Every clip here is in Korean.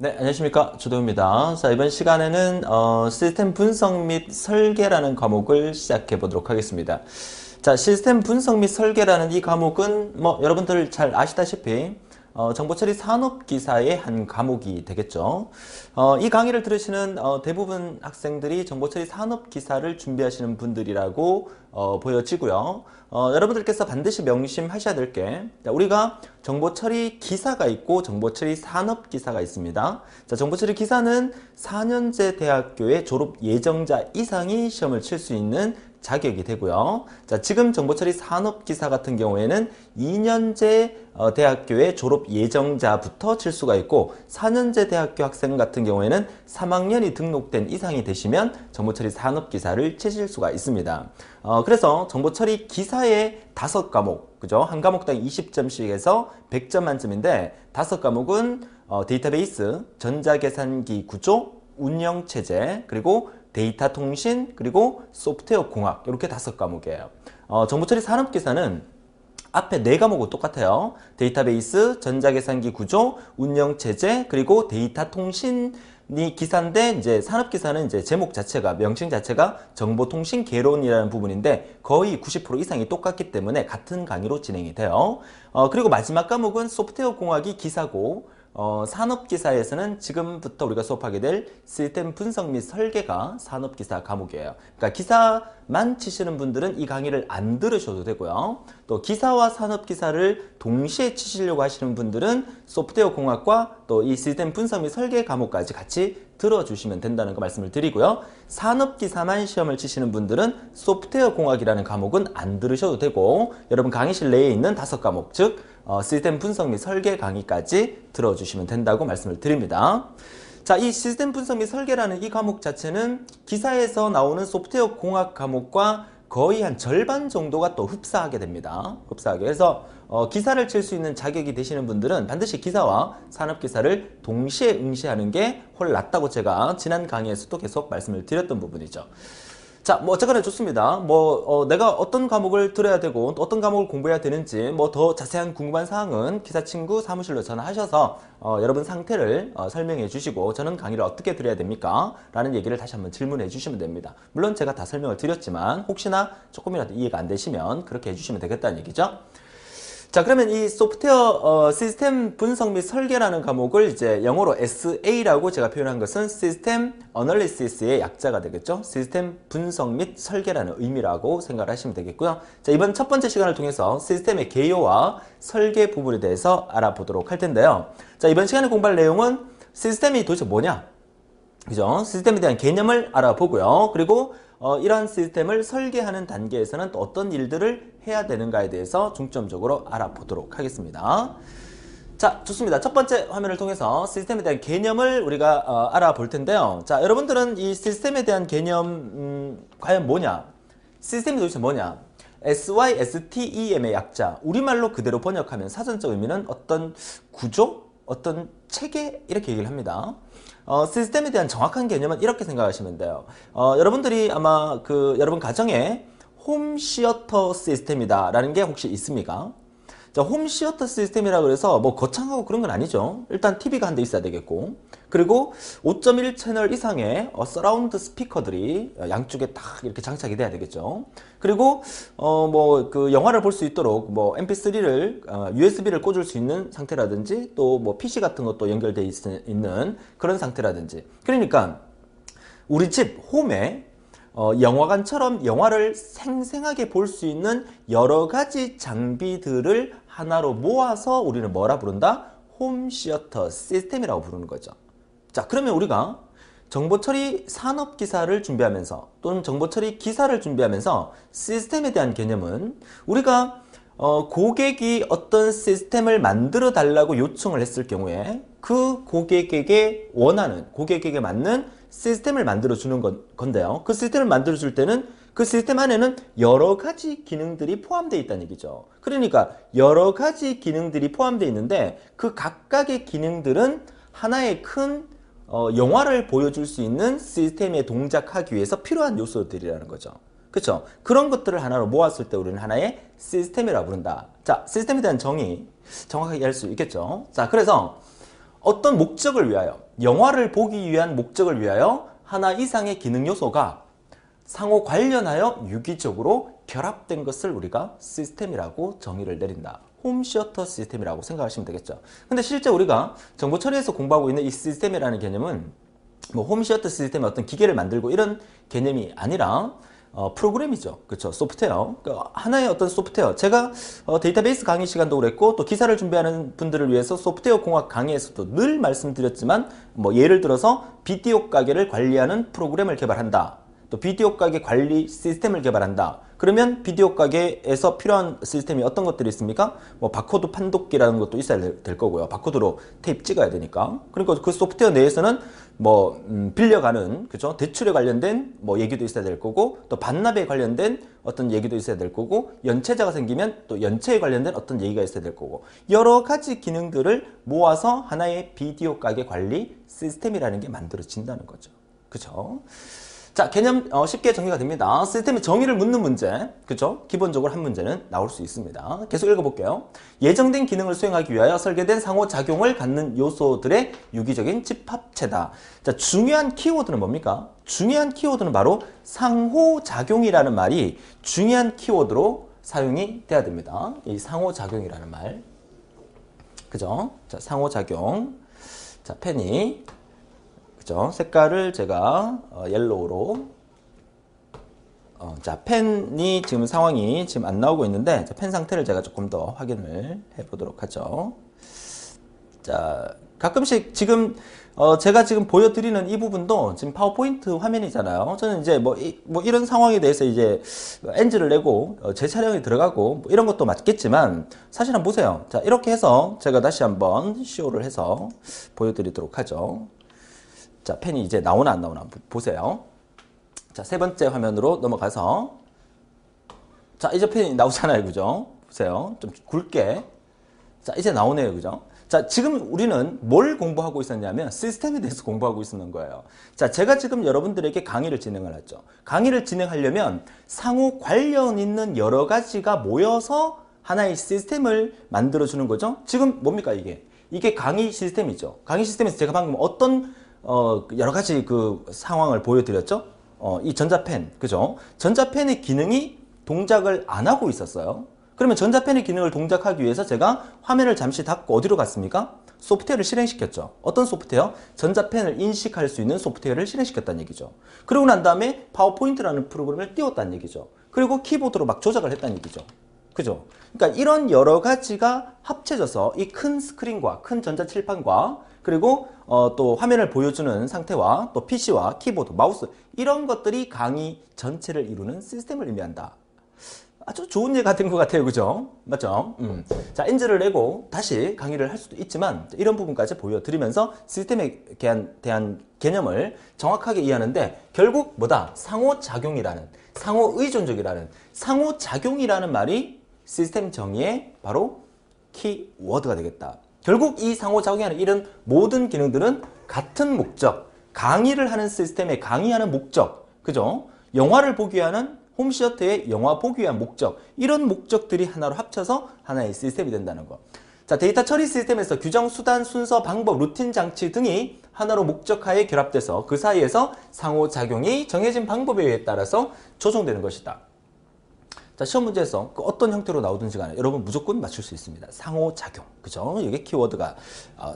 네, 안녕하십니까. 조도우입니다. 자, 이번 시간에는 시스템 분석 및 설계라는 과목을 시작해 보도록 하겠습니다. 자, 시스템 분석 및 설계라는 이 과목은 여러분들 잘 아시다시피 정보처리 산업기사의 한 과목이 되겠죠. 이 강의를 들으시는 대부분 학생들이 정보처리 산업기사를 준비하시는 분들이라고 보여지고요. 여러분들께서 반드시 명심하셔야 될 게, 우리가 정보처리 기사가 있고 정보처리 산업기사가 있습니다. 자, 정보처리 기사는 4년제 대학교의 졸업 예정자 이상이 시험을 칠 수 있는 자격이 되고요. 자, 지금 정보처리 산업기사 같은 경우에는 2년제 대학교의 졸업 예정자부터 칠 수가 있고, 4년제 대학교 학생 같은 경우에는 3학년이 등록된 이상이 되시면 정보처리 산업기사를 치실 수가 있습니다. 그래서 정보처리 기사의 5과목, 그죠? 한 과목당 20점씩 해서 100점 만점인데, 5과목은 데이터베이스, 전자계산기 구조, 운영체제, 그리고 데이터 통신, 그리고 소프트웨어 공학, 이렇게 5과목이에요. 정보처리 산업기사는 앞에 4과목은 똑같아요. 데이터베이스, 전자계산기 구조, 운영체제, 그리고 데이터 통신이 기사인데, 이제 산업기사는 이제 제목 자체가, 명칭 자체가 정보통신 개론이라는 부분인데 거의 90% 이상이 똑같기 때문에 같은 강의로 진행이 돼요. 그리고 마지막 과목은 소프트웨어 공학이 기사고, 산업기사에서는 지금부터 우리가 수업하게 될 시스템 분석 및 설계가 산업기사 과목이에요. 그러니까 기사만 치시는 분들은 이 강의를 안 들으셔도 되고요. 또 기사와 산업기사를 동시에 치시려고 하시는 분들은 소프트웨어 공학과 또 이 시스템 분석 및 설계 과목까지 같이 들어주시면 된다는 거 말씀을 드리고요. 산업기사만 시험을 치시는 분들은 소프트웨어 공학이라는 과목은 안 들으셔도 되고, 여러분 강의실 내에 있는 5과목, 즉 시스템 분석 및 설계 강의까지 들어주시면 된다고 말씀을 드립니다. 자, 이 시스템 분석 및 설계라는 이 과목 자체는 기사에서 나오는 소프트웨어 공학 과목과 거의 한 절반 정도가 또 흡사하게 됩니다. 흡사하게. 그래서 기사를 칠 수 있는 자격이 되시는 분들은 반드시 기사와 산업기사를 동시에 응시하는 게 훨 낫다고 제가 지난 강의에서도 계속 말씀을 드렸던 부분이죠. 자, 어쨌거나 좋습니다. 내가 어떤 과목을 들어야 되고 또 어떤 과목을 공부해야 되는지 더 자세한 궁금한 사항은 기사친구 사무실로 전화하셔서 여러분 상태를 설명해 주시고, 저는 강의를 어떻게 들어야 됩니까? 라는 얘기를 다시 한번 질문해 주시면 됩니다. 물론 제가 다 설명을 드렸지만 혹시나 조금이라도 이해가 안 되시면 그렇게 해주시면 되겠다는 얘기죠. 자, 그러면 이 소프트웨어 시스템 분석 및 설계라는 과목을 이제 영어로 SA라고 제가 표현한 것은 시스템 어널리시스의 약자가 되겠죠. 시스템 분석 및 설계라는 의미라고 생각을 하시면 되겠고요. 자, 이번 첫 번째 시간을 통해서 시스템의 개요와 설계 부분에 대해서 알아보도록 할 텐데요. 자, 이번 시간에 공부할 내용은 시스템이 도대체 뭐냐? 그죠? 시스템에 대한 개념을 알아보고요. 그리고 이러한 시스템을 설계하는 단계에서는 또 어떤 일들을 해야 되는가에 대해서 중점적으로 알아보도록 하겠습니다. 자, 좋습니다. 첫 번째 화면을 통해서 시스템에 대한 개념을 우리가 알아볼 텐데요. 자, 여러분들은 이 시스템에 대한 개념 과연 뭐냐? 시스템이 도대체 뭐냐? SYSTEM의 약자, 우리말로 그대로 번역하면 사전적 의미는 어떤 구조? 어떤 체계? 이렇게 얘기를 합니다. 시스템에 대한 정확한 개념은 이렇게 생각하시면 돼요. 여러분들이 아마 여러분 가정에 홈시어터 시스템이다 라는 게 혹시 있습니까? 자, 홈시어터 시스템이라고 해서 거창하고 그런 건 아니죠. 일단 TV가 한 대 있어야 되겠고, 그리고 5.1 채널 이상의 서라운드 스피커들이 양쪽에 딱 이렇게 장착이 돼야 되겠죠. 그리고 영화를 볼 수 있도록 MP3를 USB를 꽂을 수 있는 상태라든지, 또 PC 같은 것도 연결되어 있는 그런 상태라든지. 그러니까 우리 집 홈에 영화관처럼 영화를 생생하게 볼 수 있는 여러 가지 장비들을 하나로 모아서 우리는 뭐라 부른다? 홈시어터 시스템이라고 부르는 거죠. 자, 그러면 우리가 정보처리 산업기사를 준비하면서 또는 정보처리 기사를 준비하면서 시스템에 대한 개념은, 우리가 고객이 어떤 시스템을 만들어 달라고 요청을 했을 경우에 그 고객에게 맞는 시스템을 만들어 주는 건데요. 그 시스템을 만들어 줄 때는 그 시스템 안에는 여러 가지 기능들이 포함되어 있다는 얘기죠. 그러니까 여러 가지 기능들이 포함되어 있는데 그 각각의 기능들은 하나의 큰 영화를 보여줄 수 있는 시스템에 동작하기 위해서 필요한 요소들이라는 거죠. 그렇죠? 그런 것들을 하나로 모았을 때 우리는 하나의 시스템이라고 부른다. 자, 시스템에 대한 정의 정확하게 할 수 있겠죠. 자, 그래서 어떤 목적을 위하여 영화를 보기 위한 목적을 위하여 하나 이상의 기능 요소가 상호 관련하여 유기적으로 결합된 것을 우리가 시스템이라고 정의를 내린다. 홈시어터 시스템이라고 생각하시면 되겠죠. 근데 실제 우리가 정보 처리에서 공부하고 있는 이 시스템이라는 개념은 뭐 홈시어터 시스템의 어떤 기계를 만들고 이런 개념이 아니라 프로그램이죠. 그렇죠. 소프트웨어. 그러니까 하나의 어떤 소프트웨어. 제가 데이터베이스 강의 시간도 그랬고 또 기사를 준비하는 분들을 위해서 소프트웨어 공학 강의에서도 늘 말씀드렸지만 뭐 예를 들어서 비디오 가게를 관리하는 프로그램을 개발한다. 또 비디오 가게 관리 시스템을 개발한다. 그러면 비디오 가게에서 필요한 시스템이 어떤 것들이 있습니까? 뭐 바코드 판독기라는 것도 있어야 될 거고요. 바코드로 테이프 찍어야 되니까. 그러니까 그 소프트웨어 내에서는 뭐 빌려가는 그죠? 대출에 관련된 뭐 얘기도 있어야 될 거고 또 반납에 관련된 어떤 얘기도 있어야 될 거고 연체자가 생기면 또 연체에 관련된 어떤 얘기가 있어야 될 거고 여러 가지 기능들을 모아서 하나의 비디오 가게 관리 시스템이라는 게 만들어진다는 거죠. 그죠? 자, 개념 쉽게 정리가 됩니다. 시스템의 정의를 묻는 문제, 그죠? 기본적으로 한 문제는 나올 수 있습니다. 계속 읽어볼게요. 예정된 기능을 수행하기 위하여 설계된 상호작용을 갖는 요소들의 유기적인 집합체다. 자, 중요한 키워드는 뭡니까? 중요한 키워드는 바로 상호작용이라는 말이 중요한 키워드로 사용이 돼야 됩니다. 이 상호작용이라는 말. 그죠? 자, 상호작용. 자, 펜이 그죠? 색깔을 제가 옐로우로 자, 펜이 지금 상황이 지금 안 나오고 있는데 자, 펜 상태를 제가 조금 더 확인을 해 보도록 하죠. 자, 가끔씩 지금 제가 지금 보여드리는 이 부분도 지금 파워포인트 화면이잖아요. 저는 이제 뭐 이런 상황에 대해서 이제 엔지를 내고 제 촬영이 들어가고 뭐 이런 것도 맞겠지만 사실 한번 보세요. 자, 이렇게 해서 제가 다시 한번 쇼를 해서 보여드리도록 하죠. 자, 펜이 이제 나오나 안 나오나 보세요. 자, 세 번째 화면으로 넘어가서 자, 이제 펜이 나오잖아요. 그죠? 보세요. 좀 굵게. 자, 이제 나오네요. 그죠? 자, 지금 우리는 뭘 공부하고 있었냐면 시스템에 대해서 공부하고 있었는 거예요. 자, 제가 지금 여러분들에게 강의를 진행을 했죠. 강의를 진행하려면 상호 관련 있는 여러 가지가 모여서 하나의 시스템을 만들어주는 거죠. 지금 뭡니까 이게? 이게 강의 시스템이죠. 강의 시스템에서 제가 방금 어떤 여러 가지 그 상황을 보여드렸죠. 이 전자펜, 그죠? 전자펜의 기능이 동작을 안 하고 있었어요. 그러면 전자펜의 기능을 동작하기 위해서 제가 화면을 잠시 닫고 어디로 갔습니까? 소프트웨어를 실행시켰죠. 어떤 소프트웨어? 전자펜을 인식할 수 있는 소프트웨어를 실행시켰다는 얘기죠. 그러고 난 다음에 파워포인트라는 프로그램을 띄웠다는 얘기죠. 그리고 키보드로 막 조작을 했다는 얘기죠. 그죠? 그러니까 이런 여러 가지가 합쳐져서 이 큰 스크린과 큰 전자칠판과 그리고 또 화면을 보여주는 상태와 또 PC와 키보드, 마우스 이런 것들이 강의 전체를 이루는 시스템을 의미한다. 아주 좋은 예가 된 것 같아요. 그죠? 맞죠? 자, 엔지를 내고 다시 강의를 할 수도 있지만 이런 부분까지 보여드리면서 시스템에 대한 개념을 정확하게 이해하는데 결국 뭐다? 상호작용이라는, 상호의존적이라는, 상호작용이라는 말이 시스템 정의의 바로 키워드가 되겠다. 결국 이 상호작용하는 이런 모든 기능들은 같은 목적, 강의를 하는 시스템의 강의하는 목적, 그죠? 영화를 보기 위한 홈시어터의 영화 보기 위한 목적, 이런 목적들이 하나로 합쳐서 하나의 시스템이 된다는 거. 자, 데이터 처리 시스템에서 규정, 수단, 순서, 방법, 루틴 장치 등이 하나로 목적하에 결합돼서 그 사이에서 상호작용이 정해진 방법에 따라서 조정되는 것이다. 자, 시험 문제에서 그 어떤 형태로 나오든지 간에 여러분 무조건 맞출 수 있습니다. 상호작용. 그죠? 이게 키워드가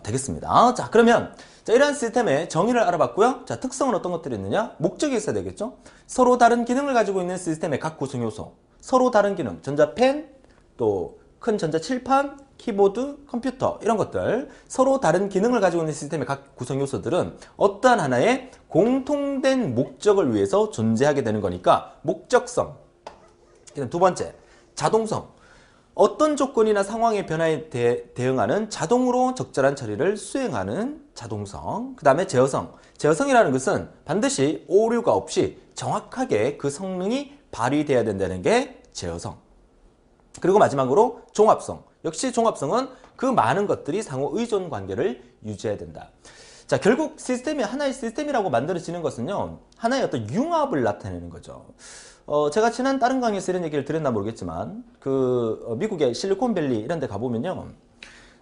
되겠습니다. 자, 그러면 자, 이러한 시스템의 정의를 알아봤고요. 자, 특성은 어떤 것들이 있느냐? 목적이 있어야 되겠죠? 서로 다른 기능을 가지고 있는 시스템의 각 구성 요소. 서로 다른 기능. 전자펜, 또 큰 전자칠판, 키보드, 컴퓨터 이런 것들. 서로 다른 기능을 가지고 있는 시스템의 각 구성 요소들은 어떠한 하나의 공통된 목적을 위해서 존재하게 되는 거니까 목적성. 두 번째, 자동성. 어떤 조건이나 상황의 변화에 대응하는 자동으로 적절한 처리를 수행하는 자동성. 그 다음에 제어성. 제어성이라는 것은 반드시 오류가 없이 정확하게 그 성능이 발휘돼야 된다는 게 제어성. 그리고 마지막으로 종합성. 역시 종합성은 그 많은 것들이 상호 의존 관계를 유지해야 된다. 자, 결국 시스템이 하나의 시스템이라고 만들어지는 것은요, 하나의 어떤 융합을 나타내는 거죠. 제가 지난 다른 강의에서 이런 얘기를 드렸나 모르겠지만 미국의 실리콘밸리 이런 데 가보면요,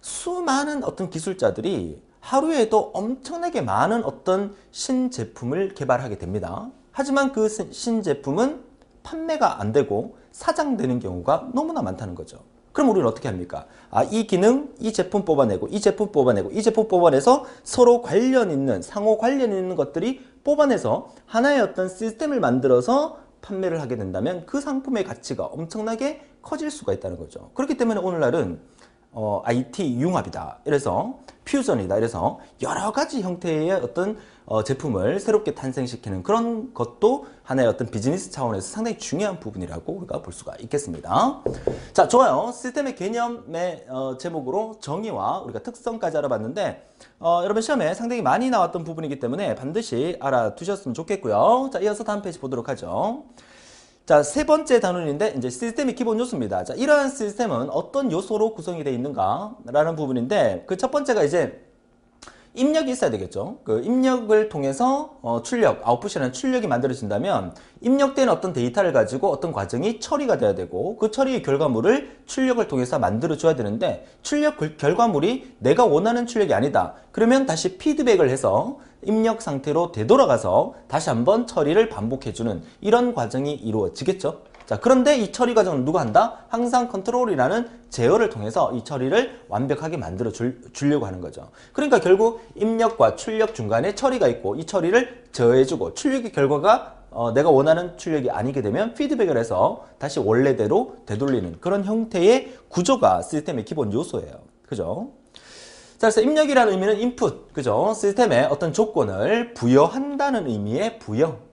수많은 어떤 기술자들이 하루에도 엄청나게 많은 어떤 신제품을 개발하게 됩니다. 하지만 그 신제품은 판매가 안 되고 사장되는 경우가 너무나 많다는 거죠. 그럼 우리는 어떻게 합니까? 이 기능, 이 제품 뽑아내고, 이 제품 뽑아내고, 이 제품 뽑아내서 서로 관련 있는, 상호 관련 있는 것들이 뽑아내서 하나의 어떤 시스템을 만들어서 판매를 하게 된다면 그 상품의 가치가 엄청나게 커질 수가 있다는 거죠. 그렇기 때문에 오늘날은 IT 융합이다. 이래서 퓨전이다. 이래서 여러 가지 형태의 어떤 제품을 새롭게 탄생시키는 그런 것도 하나의 어떤 비즈니스 차원에서 상당히 중요한 부분이라고 우리가 볼 수가 있겠습니다. 자, 좋아요. 시스템의 개념의 제목으로 정의와 우리가 특성까지 알아봤는데 여러분 시험에 상당히 많이 나왔던 부분이기 때문에 반드시 알아두셨으면 좋겠고요. 자, 이어서 다음 페이지 보도록 하죠. 자, 세 번째 단원인데 이제 시스템의 기본 요소입니다. 자, 이러한 시스템은 어떤 요소로 구성이 되어 있는가 라는 부분인데 그 첫 번째가 이제 입력이 있어야 되겠죠. 그 입력을 통해서 출력, 아웃풋이라는 출력이 만들어진다면 입력된 어떤 데이터를 가지고 어떤 과정이 처리가 돼야 되고 그 처리의 결과물을 출력을 통해서 만들어줘야 되는데 출력 결과물이 내가 원하는 출력이 아니다. 그러면 다시 피드백을 해서 입력 상태로 되돌아가서 다시 한번 처리를 반복해주는 이런 과정이 이루어지겠죠. 자, 그런데 이 처리 과정은 누가 한다? 항상 컨트롤이라는 제어를 통해서 이 처리를 완벽하게 만들어 주려고 하는 거죠. 그러니까 결국 입력과 출력 중간에 처리가 있고 이 처리를 제어해주고 출력의 결과가 내가 원하는 출력이 아니게 되면 피드백을 해서 다시 원래대로 되돌리는 그런 형태의 구조가 시스템의 기본 요소예요. 그죠? 자, 그래서 입력이라는 의미는 input, 그죠? 시스템에 어떤 조건을 부여한다는 의미의 부여.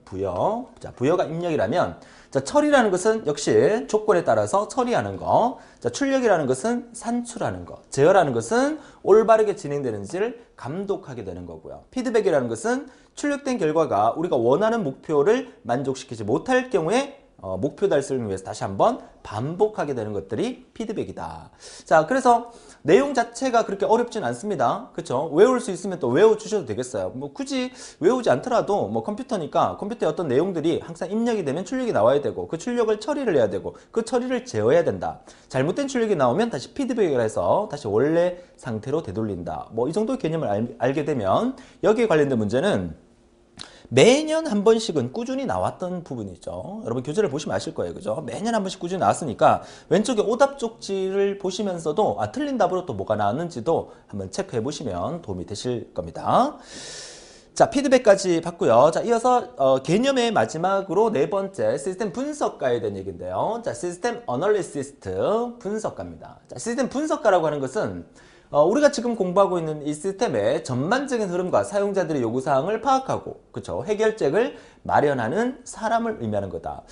자, 부여가 입력이라면 자, 처리라는 것은 역시 조건에 따라서 처리하는 거. 자, 출력이라는 것은 산출하는 거. 제어라는 것은 올바르게 진행되는지를 감독하게 되는 거고요. 피드백이라는 것은 출력된 결과가 우리가 원하는 목표를 만족시키지 못할 경우에 목표 달성을 위해서 다시 한번 반복하게 되는 것들이 피드백이다. 자, 그래서 내용 자체가 그렇게 어렵진 않습니다. 그쵸? 외울 수 있으면 또 외워주셔도 되겠어요. 뭐 굳이 외우지 않더라도 뭐 컴퓨터니까 컴퓨터에 어떤 내용들이 항상 입력이 되면 출력이 나와야 되고 그 출력을 처리를 해야 되고 그 처리를 제어해야 된다. 잘못된 출력이 나오면 다시 피드백을 해서 다시 원래 상태로 되돌린다. 뭐 이 정도 개념을 알게 되면 여기에 관련된 문제는 매년 한 번씩은 꾸준히 나왔던 부분이죠. 여러분 교재를 보시면 아실 거예요. 그죠? 매년 한 번씩 꾸준히 나왔으니까 왼쪽에 오답 쪽지를 보시면서도 틀린 답으로 또 뭐가 나왔는지도 한번 체크해 보시면 도움이 되실 겁니다. 자, 피드백까지 봤고요. 자, 이어서 개념의 마지막으로 네 번째 시스템 분석가에 대한 얘기인데요. 자, 시스템 어널리시스트 분석가입니다. 자, 시스템 분석가라고 하는 것은 우리가 지금 공부하고 있는 이 시스템의 전반적인 흐름과 사용자들의 요구사항을 파악하고, 그쵸, 해결책을 마련하는 사람을 의미하는 거다.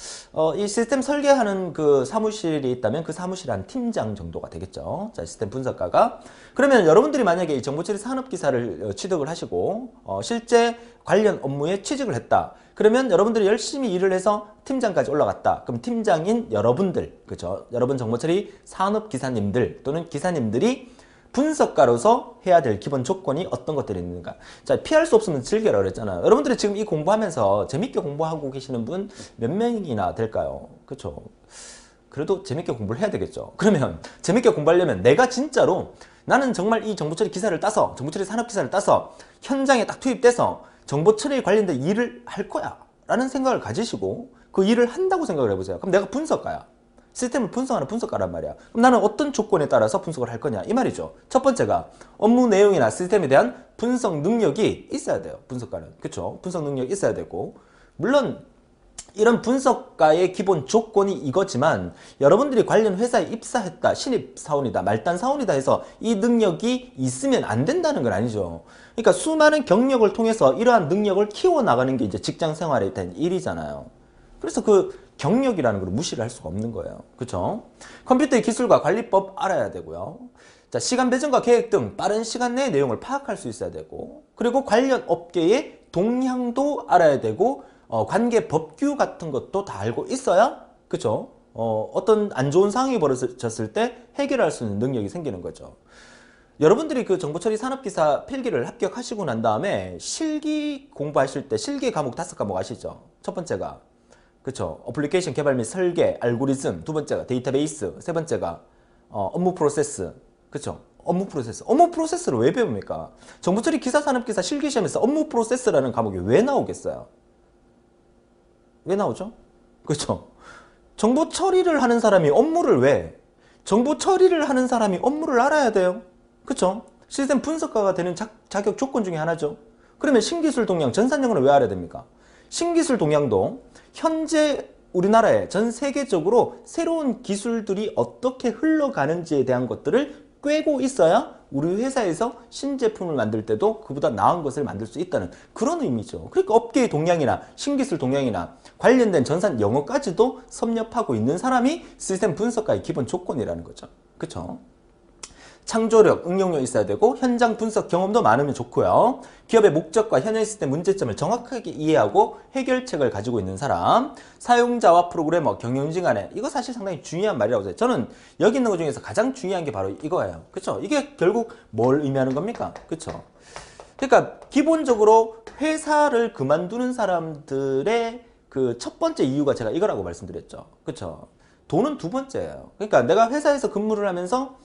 이 시스템 설계하는 그 사무실이 있다면 그 사무실 한 팀장 정도가 되겠죠. 자, 시스템 분석가가. 그러면 여러분들이 만약에 이 정보처리 산업기사를 취득을 하시고, 실제 관련 업무에 취직을 했다. 그러면 여러분들이 열심히 일을 해서 팀장까지 올라갔다. 그럼 팀장인 여러분들, 그쵸, 여러분 정보처리 산업기사님들 또는 기사님들이 분석가로서 해야 될 기본 조건이 어떤 것들이 있는가. 자, 피할 수 없으면 즐겨라 그랬잖아요. 여러분들이 지금 이 공부하면서 재밌게 공부하고 계시는 분 몇 명이나 될까요? 그렇죠? 그래도 재밌게 공부를 해야 되겠죠. 그러면 재밌게 공부하려면 내가 진짜로 나는 정말 이 정보처리 기사를 따서 정보처리 산업기사를 따서 현장에 딱 투입돼서 정보처리에 관련된 일을 할 거야 라는 생각을 가지시고 그 일을 한다고 생각을 해보세요. 그럼 내가 분석가야. 시스템을 분석하는 분석가란 말이야. 그럼 나는 어떤 조건에 따라서 분석을 할 거냐 이 말이죠. 첫 번째가 업무 내용이나 시스템에 대한 분석 능력이 있어야 돼요. 분석가는. 그쵸? 분석 능력이 있어야 되고, 물론 이런 분석가의 기본 조건이 이거지만 여러분들이 관련 회사에 입사했다, 신입사원이다, 말단사원이다 해서 이 능력이 있으면 안 된다는 건 아니죠. 그러니까 수많은 경력을 통해서 이러한 능력을 키워나가는 게 이제 직장생활에 대한 일이잖아요. 그래서 그 경력이라는 걸 무시를 할 수가 없는 거예요. 그렇죠? 컴퓨터의 기술과 관리법 알아야 되고요. 자, 시간 배정과 계획 등 빠른 시간 내의 내용을 파악할 수 있어야 되고, 그리고 관련 업계의 동향도 알아야 되고, 관계 법규 같은 것도 다 알고 있어야, 그렇죠? 어떤 안 좋은 상황이 벌어졌을 때 해결할 수 있는 능력이 생기는 거죠. 여러분들이 그 정보처리 산업기사 필기를 합격하시고 난 다음에 실기 공부하실 때 실기 과목 5과목 아시죠? 첫 번째가 그쵸, 어플리케이션 개발 및 설계, 알고리즘. 두 번째가 데이터베이스. 세 번째가 업무 프로세스. 그쵸, 업무 프로세스. 업무 프로세스를 왜 배웁니까? 정보 처리 기사, 산업 기사, 실기 시험에서 업무 프로세스라는 과목이 왜 나오겠어요? 왜 나오죠? 그렇죠? 정보 처리를 하는 사람이 업무를 왜? 정보 처리를 하는 사람이 업무를 알아야 돼요. 그렇죠? 시스템 분석가가 되는 자격 조건 중에 하나죠. 그러면 신기술 동향, 전산영어는 왜 알아야 됩니까? 신기술 동향도 현재 우리나라에 전 세계적으로 새로운 기술들이 어떻게 흘러가는지에 대한 것들을 꿰고 있어야 우리 회사에서 신제품을 만들 때도 그보다 나은 것을 만들 수 있다는 그런 의미죠. 그러니까 업계의 동향이나 신기술 동향이나 관련된 전산 영어까지도 섭렵하고 있는 사람이 시스템 분석가의 기본 조건이라는 거죠. 그렇죠? 창조력, 응용력 있어야 되고 현장 분석 경험도 많으면 좋고요. 기업의 목적과 현행 시스템 문제점을 정확하게 이해하고 해결책을 가지고 있는 사람, 사용자와 프로그래머, 경영진 간에 이거 사실 상당히 중요한 말이라고 생각해요. 저는 여기 있는 것 중에서 가장 중요한 게 바로 이거예요. 그렇죠? 이게 결국 뭘 의미하는 겁니까? 그렇죠? 그러니까 기본적으로 회사를 그만두는 사람들의 그 첫 번째 이유가 제가 이거라고 말씀드렸죠. 그렇죠? 돈은 두 번째예요. 그러니까 내가 회사에서 근무를 하면서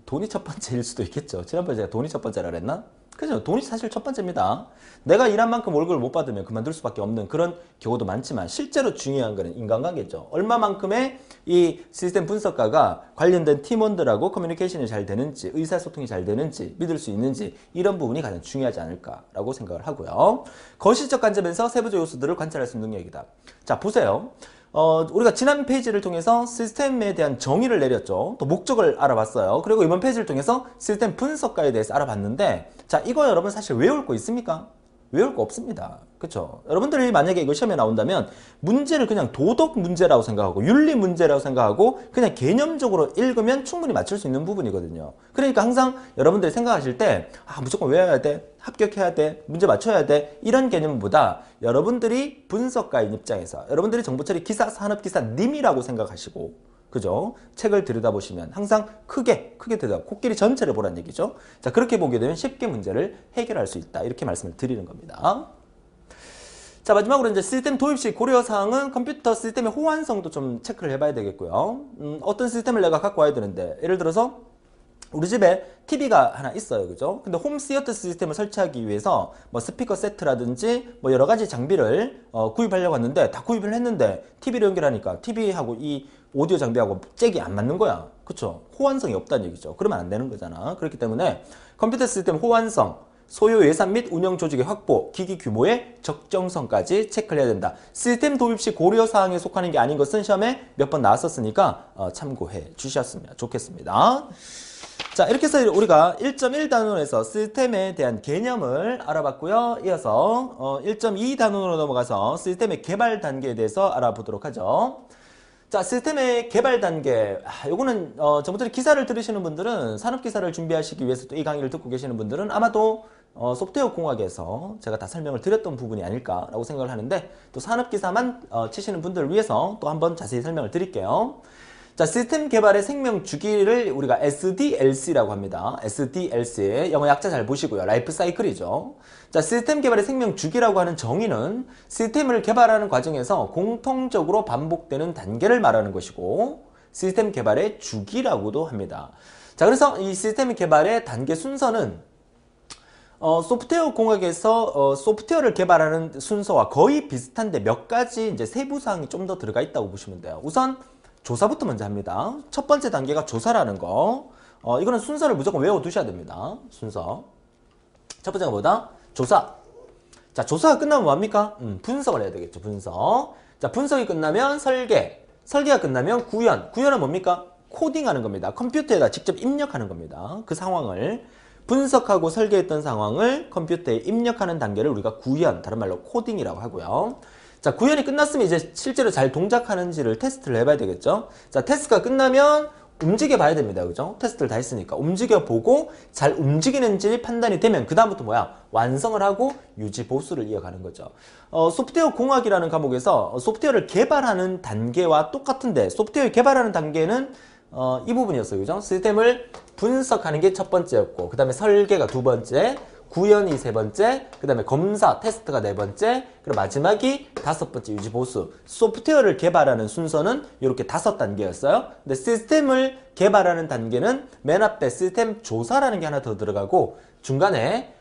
돈이 첫 번째일 수도 있겠죠. 지난번에 제가 돈이 첫 번째라 그랬나? 그죠? 돈이 사실 첫 번째입니다. 내가 일한 만큼 월급을 못 받으면 그만둘 수밖에 없는 그런 경우도 많지만 실제로 중요한 거는 인간관계죠. 얼마만큼의 이 시스템 분석가가 관련된 팀원들하고 커뮤니케이션이 잘 되는지, 의사소통이 잘 되는지, 믿을 수 있는지 이런 부분이 가장 중요하지 않을까라고 생각을 하고요. 거시적 관점에서 세부적 요소들을 관찰할 수 있는 능력이다. 자, 보세요. 우리가 지난 페이지를 통해서 시스템에 대한 정의를 내렸죠. 또 목적을 알아봤어요. 그리고 이번 페이지를 통해서 시스템 분석가에 대해서 알아봤는데, 자, 이거 여러분 사실 외울 거 있습니까? 외울 거 없습니다. 그쵸? 여러분들이 만약에 이거 시험에 나온다면 문제를 그냥 도덕 문제라고 생각하고 윤리 문제라고 생각하고 그냥 개념적으로 읽으면 충분히 맞출 수 있는 부분이거든요. 그러니까 항상 여러분들이 생각하실 때 무조건 외워야 돼, 합격해야 돼, 문제 맞춰야 돼 이런 개념보다 여러분들이 분석가인 입장에서 여러분들이 정보처리 기사, 산업기사 님이라고 생각하시고 그죠? 책을 들여다보시면 항상 크게 들여다 코끼리 전체를 보란 얘기죠. 자, 그렇게 보게 되면 쉽게 문제를 해결할 수 있다. 이렇게 말씀을 드리는 겁니다. 자, 마지막으로 이제 시스템 도입 시 고려사항은 컴퓨터 시스템의 호환성도 좀 체크를 해봐야 되겠고요. 어떤 시스템을 내가 갖고 와야 되는데, 예를 들어서 우리 집에 TV가 하나 있어요. 그죠? 근데 홈 시어터 시스템을 설치하기 위해서 뭐 스피커 세트라든지 뭐 여러 가지 장비를 구입하려고 했는데 다 구입을 했는데 TV를 연결하니까 TV하고 이 오디오 장비하고 잭이 안 맞는 거야. 그쵸? 호환성이 없다는 얘기죠. 그러면 안 되는 거잖아. 그렇기 때문에 컴퓨터 시스템 호환성, 소요 예산 및 운영 조직의 확보, 기기 규모의 적정성까지 체크를 해야 된다. 시스템 도입 시 고려사항에 속하는 게 아닌 것은 시험에 몇 번 나왔었으니까 참고해 주셨으면 좋겠습니다. 자, 이렇게 해서 우리가 1.1 단원에서 시스템에 대한 개념을 알아봤고요. 이어서 1.2 단원으로 넘어가서 시스템의 개발 단계에 대해서 알아보도록 하죠. 자, 시스템의 개발 단계. 요거는 저번에 기사를 들으시는 분들은 산업기사를 준비하시기 위해서 또 이 강의를 듣고 계시는 분들은 아마도 소프트웨어 공학에서 제가 다 설명을 드렸던 부분이 아닐까라고 생각을 하는데 또 산업기사만 치시는 분들을 위해서 또 한번 자세히 설명을 드릴게요. 자, 시스템 개발의 생명 주기를 우리가 SDLC라고 합니다. SDLC. 영어 약자 잘 보시고요. 라이프 사이클이죠. 자, 시스템 개발의 생명 주기라고 하는 정의는 시스템을 개발하는 과정에서 공통적으로 반복되는 단계를 말하는 것이고 시스템 개발의 주기라고도 합니다. 자, 그래서 이 시스템 개발의 단계 순서는 소프트웨어 공학에서 소프트웨어를 개발하는 순서와 거의 비슷한데 몇 가지 이제 세부 사항이 좀 더 들어가 있다고 보시면 돼요. 우선 조사부터 먼저 합니다. 첫 번째 단계가 조사라는 거. 이거는 순서를 무조건 외워두셔야 됩니다. 순서. 첫 번째가 뭐다? 조사. 자, 조사가 끝나면 뭐합니까? 분석을 해야 되겠죠. 분석. 자, 분석이 끝나면 설계. 설계가 끝나면 구현. 구현은 뭡니까? 코딩하는 겁니다. 컴퓨터에다 직접 입력하는 겁니다. 그 상황을. 분석하고 설계했던 상황을 컴퓨터에 입력하는 단계를 우리가 구현, 다른 말로 코딩이라고 하고요. 자, 구현이 끝났으면 이제 실제로 잘 동작하는지를 테스트를 해봐야 되겠죠. 자, 테스트가 끝나면 움직여 봐야 됩니다. 그죠? 테스트를 다 했으니까 움직여 보고 잘 움직이는지 판단이 되면 그 다음부터 뭐야? 완성을 하고 유지 보수를 이어가는 거죠. 소프트웨어 공학이라는 과목에서 소프트웨어를 개발하는 단계와 똑같은데 소프트웨어 개발하는 단계는 이 부분이었어요. 그죠? 시스템을 분석하는 게 첫 번째였고 그 다음에 설계가 두 번째, 구현이 세 번째, 그 다음에 검사, 테스트가 네 번째, 그리고 마지막이 다섯 번째 유지 보수. 소프트웨어를 개발하는 순서는 이렇게 5단계였어요. 근데 시스템을 개발하는 단계는 맨 앞에 시스템 조사라는 게 하나 더 들어가고 중간에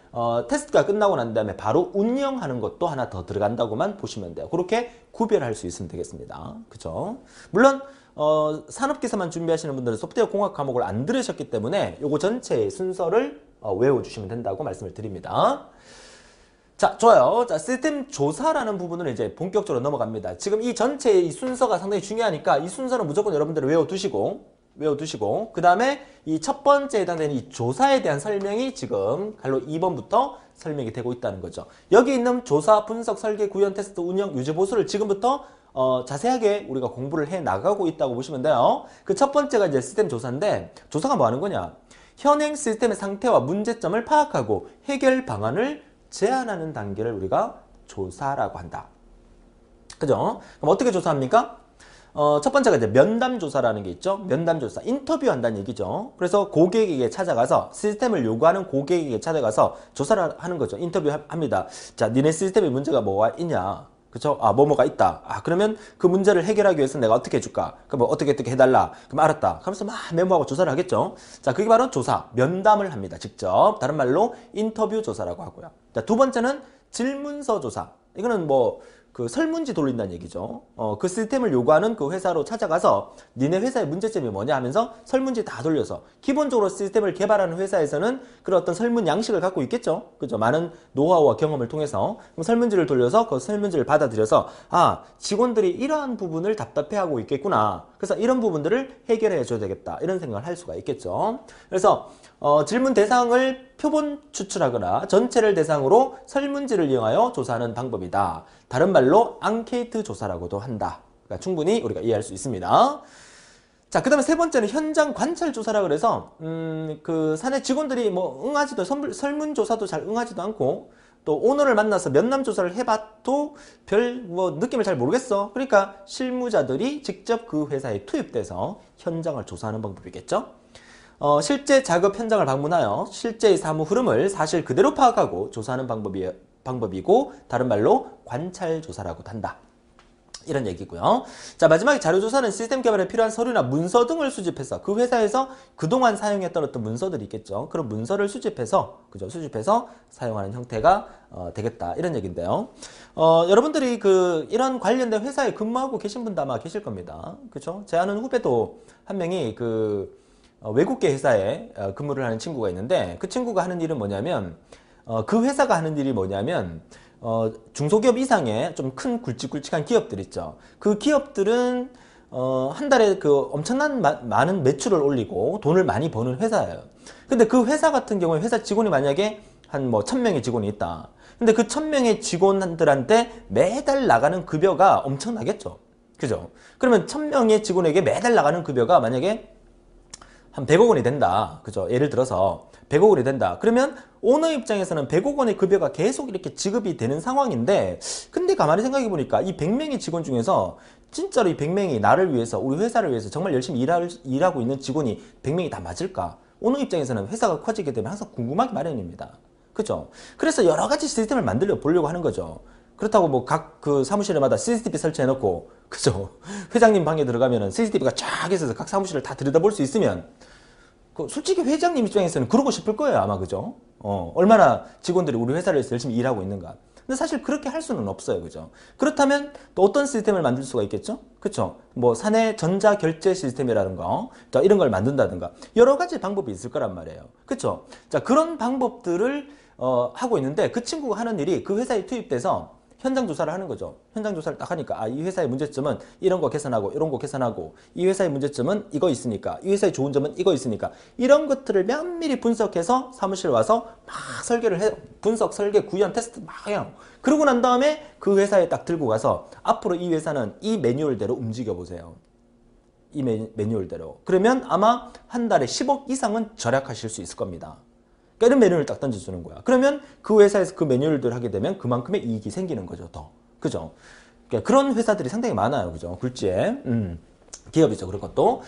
테스트가 끝나고 난 다음에 바로 운영하는 것도 하나 더 들어간다고만 보시면 돼요. 그렇게 구별할 수 있으면 되겠습니다. 그죠? 물론 산업기사만 준비하시는 분들은 소프트웨어 공학 과목을 안 들으셨기 때문에 요거 전체의 순서를 외워주시면 된다고 말씀을 드립니다. 자, 좋아요. 자, 시스템 조사라는 부분을 이제 본격적으로 넘어갑니다. 지금 이 전체의 이 순서가 상당히 중요하니까 이 순서는 무조건 여러분들이 외워두시고 그 다음에 이 첫 번째에 해당되는 이 조사에 대한 설명이 지금 갈로 2번부터 설명이 되고 있다는 거죠. 여기 있는 조사, 분석, 설계, 구현, 테스트, 운영, 유지, 보수를 지금부터 자세하게 우리가 공부를 해 나가고 있다고 보시면 돼요. 그 첫 번째가 이제 시스템 조사인데 조사가 뭐 하는 거냐? 현행 시스템의 상태와 문제점을 파악하고 해결 방안을 제안하는 단계를 우리가 조사라고 한다. 그죠? 그럼 어떻게 조사합니까? 첫 번째가 이제 면담 조사라는 게 있죠. 면담 조사, 인터뷰한다는 얘기죠. 그래서 고객에게 찾아가서 시스템을 요구하는 고객에게 찾아가서 조사를 하는 거죠. 인터뷰합니다. 자, 니네 시스템에 문제가 뭐가 있냐? 그쵸? 뭐가 있다. 그러면 그 문제를 해결하기 위해서 내가 어떻게 해줄까? 그럼 뭐 어떻게 해달라. 그럼 알았다. 하면서 막 메모하고 조사를 하겠죠. 자, 그게 바로 조사, 면담을 합니다. 직접. 다른 말로 인터뷰 조사라고 하고요. 자, 두 번째는 질문서 조사. 이거는 뭐 그 설문지 돌린다는 얘기죠. 그 시스템을 요구하는 그 회사로 찾아가서 니네 회사의 문제점이 뭐냐 하면서 설문지 다 돌려서 기본적으로 시스템을 개발하는 회사에서는 그런 어떤 설문 양식을 갖고 있겠죠. 그죠? 많은 노하우와 경험을 통해서 그럼 설문지를 돌려서 그 설문지를 받아들여서 직원들이 이러한 부분을 답답해하고 있겠구나. 그래서 이런 부분들을 해결해 줘야 되겠다. 이런 생각을 할 수가 있겠죠. 그래서 질문 대상을 표본 추출하거나 전체를 대상으로 설문지를 이용하여 조사하는 방법이다. 다른 말로 앙케이트 조사라고도 한다. 그러니까 충분히 우리가 이해할 수 있습니다. 자, 그 다음에 세 번째는 현장 관찰 조사라 그래서 그 사내 직원들이 뭐 응하지도 설문조사도 잘 응하지도 않고 또 오너를 만나서 면담 조사를 해봐도 별 뭐 느낌을 잘 모르겠어. 그러니까 실무자들이 직접 그 회사에 투입돼서 현장을 조사하는 방법이겠죠. 실제 작업 현장을 방문하여 실제의 사무 흐름을 사실 그대로 파악하고 조사하는 방법이고 다른 말로 관찰 조사라고도 한다. 이런 얘기고요. 자, 마지막에 자료조사는 시스템 개발에 필요한 서류나 문서 등을 수집해서 그 회사에서 그동안 사용했던 어떤 문서들이 있겠죠. 그런 문서를 수집해서 사용하는 형태가 되겠다. 이런 얘기인데요. 여러분들이 이런 관련된 회사에 근무하고 계신 분도 아마 계실 겁니다. 그죠? 제 아는 후배도 한 명이 외국계 회사에 근무를 하는 친구가 있는데 그 친구가 하는 일은 뭐냐면 그 회사가 하는 일이 뭐냐면 중소기업 이상의 좀 큰 굵직굵직한 기업들 있죠. 그 기업들은 한 달에 엄청난 많은 매출을 올리고 돈을 많이 버는 회사예요. 근데 그 회사 같은 경우에 회사 직원이 만약에 한 1000명의 직원이 있다. 근데 그 1000명의 직원들한테 매달 나가는 급여가 엄청나겠죠. 그죠? 그러면 1000명의 직원에게 매달 나가는 급여가 만약에 한 100억 원이 된다. 그죠? 예를 들어서 100억 원이 된다. 그러면 오너 입장에서는 100억 원의 급여가 계속 이렇게 지급이 되는 상황인데 근데 가만히 생각해 보니까 이 100명의 직원 중에서 진짜로 이 100명이 나를 위해서 우리 회사를 위해서 정말 열심히 일하고 있는 직원이 100명이 다 맞을까? 오너 입장에서는 회사가 커지게 되면 항상 궁금하기 마련입니다. 그죠? 그래서 여러 가지 시스템을 만들려 보려고 하는 거죠. 그렇다고 뭐 각 그 사무실마다 CCTV 설치해놓고 그죠? 회장님 방에 들어가면은 CCTV가 쫙 있어서 각 사무실을 다 들여다볼 수 있으면 솔직히 회장님 입장에서는 그러고 싶을 거예요 아마. 그죠? 얼마나 직원들이 우리 회사를 위해서 열심히 일하고 있는가. 근데 사실 그렇게 할 수는 없어요. 그죠? 그렇다면 또 어떤 시스템을 만들 수가 있겠죠? 그쵸? 뭐 사내 전자결제 시스템이라든가 이런 걸 만든다든가 여러 가지 방법이 있을 거란 말이에요. 그쵸? 자, 그런 방법들을 하고 있는데 그 친구가 하는 일이 그 회사에 투입돼서 현장 조사를 하는 거죠. 현장 조사를 딱 하니까 이 회사의 문제점은 이런 거 개선하고 이런 거 개선하고 이 회사의 문제점은 이거 있으니까 이 회사의 좋은 점은 이거 있으니까 이런 것들을 면밀히 분석해서 사무실 와서 막 설계를 해요. 분석, 설계, 구현, 테스트 막 해요. 그러고 난 다음에 그 회사에 딱 들고 가서 앞으로 이 회사는 이 매뉴얼대로 움직여 보세요. 이 매뉴얼대로. 그러면 아마 한 달에 10억 이상은 절약하실 수 있을 겁니다. 이런 매뉴얼을 딱 던져주는 거야. 그러면 그 회사에서 그 매뉴얼들 하게 되면 그만큼의 이익이 생기는 거죠, 더. 그죠? 그러니까 그런 회사들이 상당히 많아요. 그죠? 굴지에. 기업이죠, 그런 것도.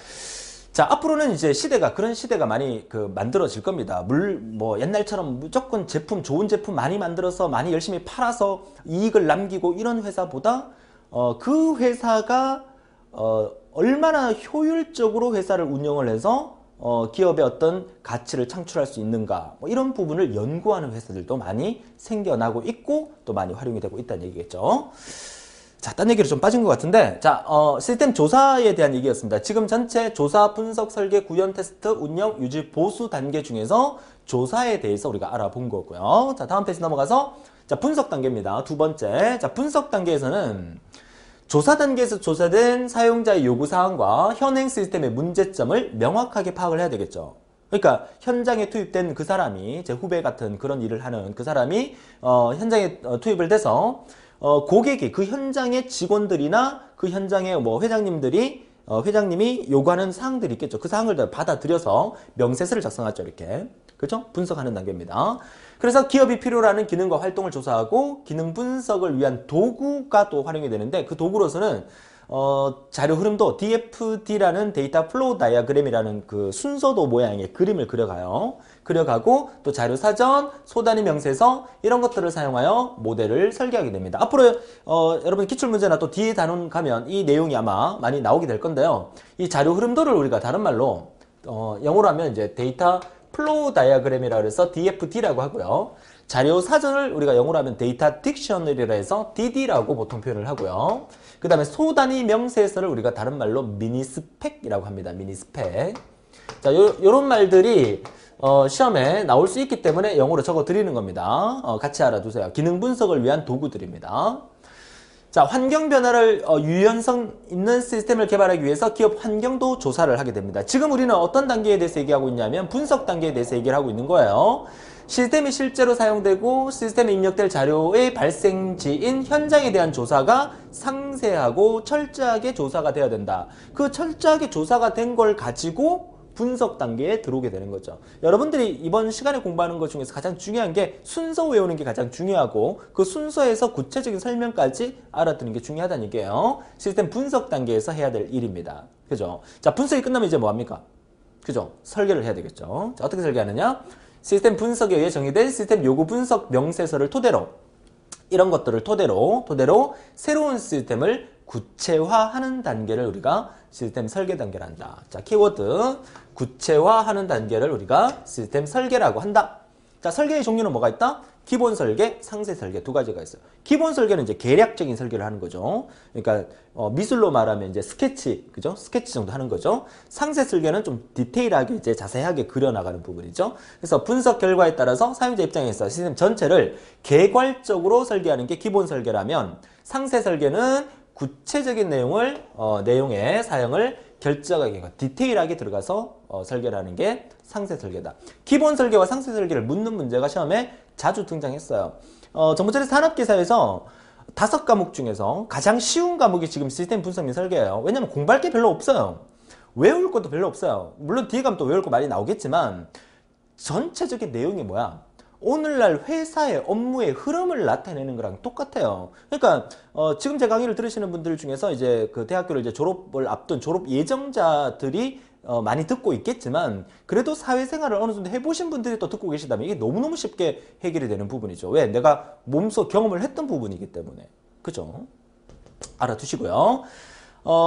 자, 앞으로는 이제 그런 시대가 많이 만들어질 겁니다. 뭐, 옛날처럼 무조건 좋은 제품 많이 만들어서 많이 열심히 팔아서 이익을 남기고 이런 회사보다, 그 회사가, 얼마나 효율적으로 회사를 운영을 해서, 기업의 어떤 가치를 창출할 수 있는가, 뭐 이런 부분을 연구하는 회사들도 많이 생겨나고 있고, 또 많이 활용이 되고 있다는 얘기겠죠. 자, 딴 얘기로 좀 빠진 것 같은데, 자, 시스템 조사에 대한 얘기였습니다. 지금 전체 조사, 분석, 설계, 구현, 테스트, 운영, 유지, 보수 단계 중에서 조사에 대해서 우리가 알아본 거고요. 자, 다음 페이지 넘어가서, 자, 분석 단계입니다. 두 번째. 자, 분석 단계에서는 조사 단계에서 조사된 사용자의 요구사항과 현행 시스템의 문제점을 명확하게 파악을 해야 되겠죠. 그러니까 현장에 투입된 그 사람이, 제 후배 같은 그런 일을 하는 그 사람이 현장에 투입을 돼서 고객이, 그 현장의 직원들이나 그 현장의 뭐 회장님이 요구하는 사항들이 있겠죠. 그 사항을 다 받아들여서 명세서를 작성하죠. 이렇게. 그죠? 분석하는 단계입니다. 그래서 기업이 필요로 하는 기능과 활동을 조사하고 기능 분석을 위한 도구가 또 활용이 되는데, 그 도구로서는 자료 흐름도 DFD라는 데이터 플로우 다이어그램이라는 그 순서도 모양의 그림을 그려가고 또 자료 사전, 소단위 명세서 이런 것들을 사용하여 모델을 설계하게 됩니다. 앞으로 여러분 기출문제나 또 뒤에 단원 가면 이 내용이 아마 많이 나오게 될 건데요. 이 자료 흐름도를 우리가 다른 말로 영어로 하면 이제 데이터 플로우 다이어그램이라고 해서 DFD라고 하고요. 자료 사전을 우리가 영어로 하면 데이터 딕셔너리라 해서 DD라고 보통 표현을 하고요. 그 다음에 소단위 명세서를 우리가 다른 말로 미니스펙이라고 합니다. 미니스펙. 자, 요런 말들이 시험에 나올 수 있기 때문에 영어로 적어 드리는 겁니다. 같이 알아두세요. 기능 분석을 위한 도구들입니다. 자, 환경 변화를 유연성 있는 시스템을 개발하기 위해서 기업 환경도 조사를 하게 됩니다. 지금 우리는 어떤 단계에 대해서 얘기하고 있냐면 분석 단계에 대해서 얘기를 하고 있는 거예요. 시스템이 실제로 사용되고 시스템에 입력될 자료의 발생지인 현장에 대한 조사가 상세하고 철저하게 조사가 되어야 된다. 그 철저하게 조사가 된 걸 가지고 분석 단계에 들어오게 되는 거죠. 여러분들이 이번 시간에 공부하는 것 중에서 가장 중요한 게 순서 외우는 게 가장 중요하고, 그 순서에서 구체적인 설명까지 알아듣는 게 중요하다는 얘기예요. 시스템 분석 단계에서 해야 될 일입니다. 그죠? 자, 분석이 끝나면 이제 뭐 합니까? 그죠? 설계를 해야 되겠죠. 자, 어떻게 설계하느냐? 시스템 분석에 의해 정의된 시스템 요구 분석 명세서를 토대로, 이런 것들을 토대로 새로운 시스템을 구체화하는 단계를 우리가 시스템 설계 단계를 한다. 자, 키워드 구체화하는 단계를 우리가 시스템 설계라고 한다. 자, 설계의 종류는 뭐가 있다? 기본 설계, 상세 설계 두 가지가 있어요. 기본 설계는 이제 계략적인 설계를 하는 거죠. 그러니까 미술로 말하면 이제 스케치, 그죠? 스케치 정도 하는 거죠. 상세 설계는 좀 디테일하게 이제 자세하게 그려나가는 부분이죠. 그래서 분석 결과에 따라서 사용자 입장에서 시스템 전체를 개괄적으로 설계하는 게 기본 설계라면, 상세 설계는 구체적인 내용의 사용을 결정하게, 디테일하게 들어가서 설계를 하는 게 상세 설계다. 기본 설계와 상세 설계를 묻는 문제가 시험에 자주 등장했어요. 정보처리 산업기사에서 5과목 중에서 가장 쉬운 과목이 지금 시스템 분석 및 설계예요. 왜냐면 공부할 게 별로 없어요. 외울 것도 별로 없어요. 물론 뒤에 가면 또 외울 거 많이 나오겠지만 전체적인 내용이 뭐야? 오늘날 회사의 업무의 흐름을 나타내는 거랑 똑같아요. 그러니까 지금 제 강의를 들으시는 분들 중에서 이제 그 대학교를 이제 졸업을 앞둔 졸업 예정자들이 많이 듣고 있겠지만, 그래도 사회생활을 어느 정도 해보신 분들이 또 듣고 계시다면 이게 너무너무 쉽게 해결이 되는 부분이죠. 왜? 내가 몸소 경험을 했던 부분이기 때문에. 그죠? 알아두시고요.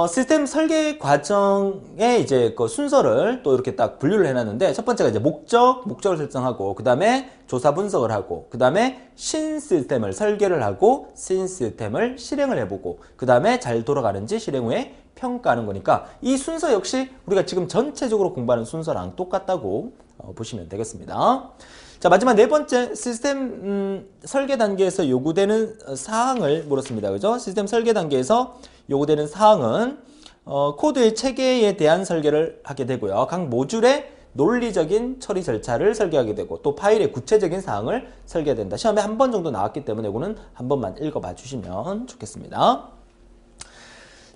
시스템 설계 과정의 이제 그 순서를 또 이렇게 딱 분류를 해놨는데, 첫 번째가 이제 목적을 설정하고, 그 다음에 조사 분석을 하고, 그 다음에 신 시스템을 설계를 하고, 신 시스템을 실행을 해보고, 그 다음에 잘 돌아가는지 실행 후에 평가하는 거니까, 이 순서 역시 우리가 지금 전체적으로 공부하는 순서랑 똑같다고 보시면 되겠습니다. 자, 마지막 네 번째, 시스템 설계 단계에서 요구되는 사항을 물었습니다. 그죠? 시스템 설계 단계에서 요구되는 사항은 코드의 체계에 대한 설계를 하게 되고요. 각 모듈의 논리적인 처리 절차를 설계하게 되고, 또 파일의 구체적인 사항을 설계해야 된다. 시험에 한 번 정도 나왔기 때문에 이거는 한 번만 읽어봐 주시면 좋겠습니다.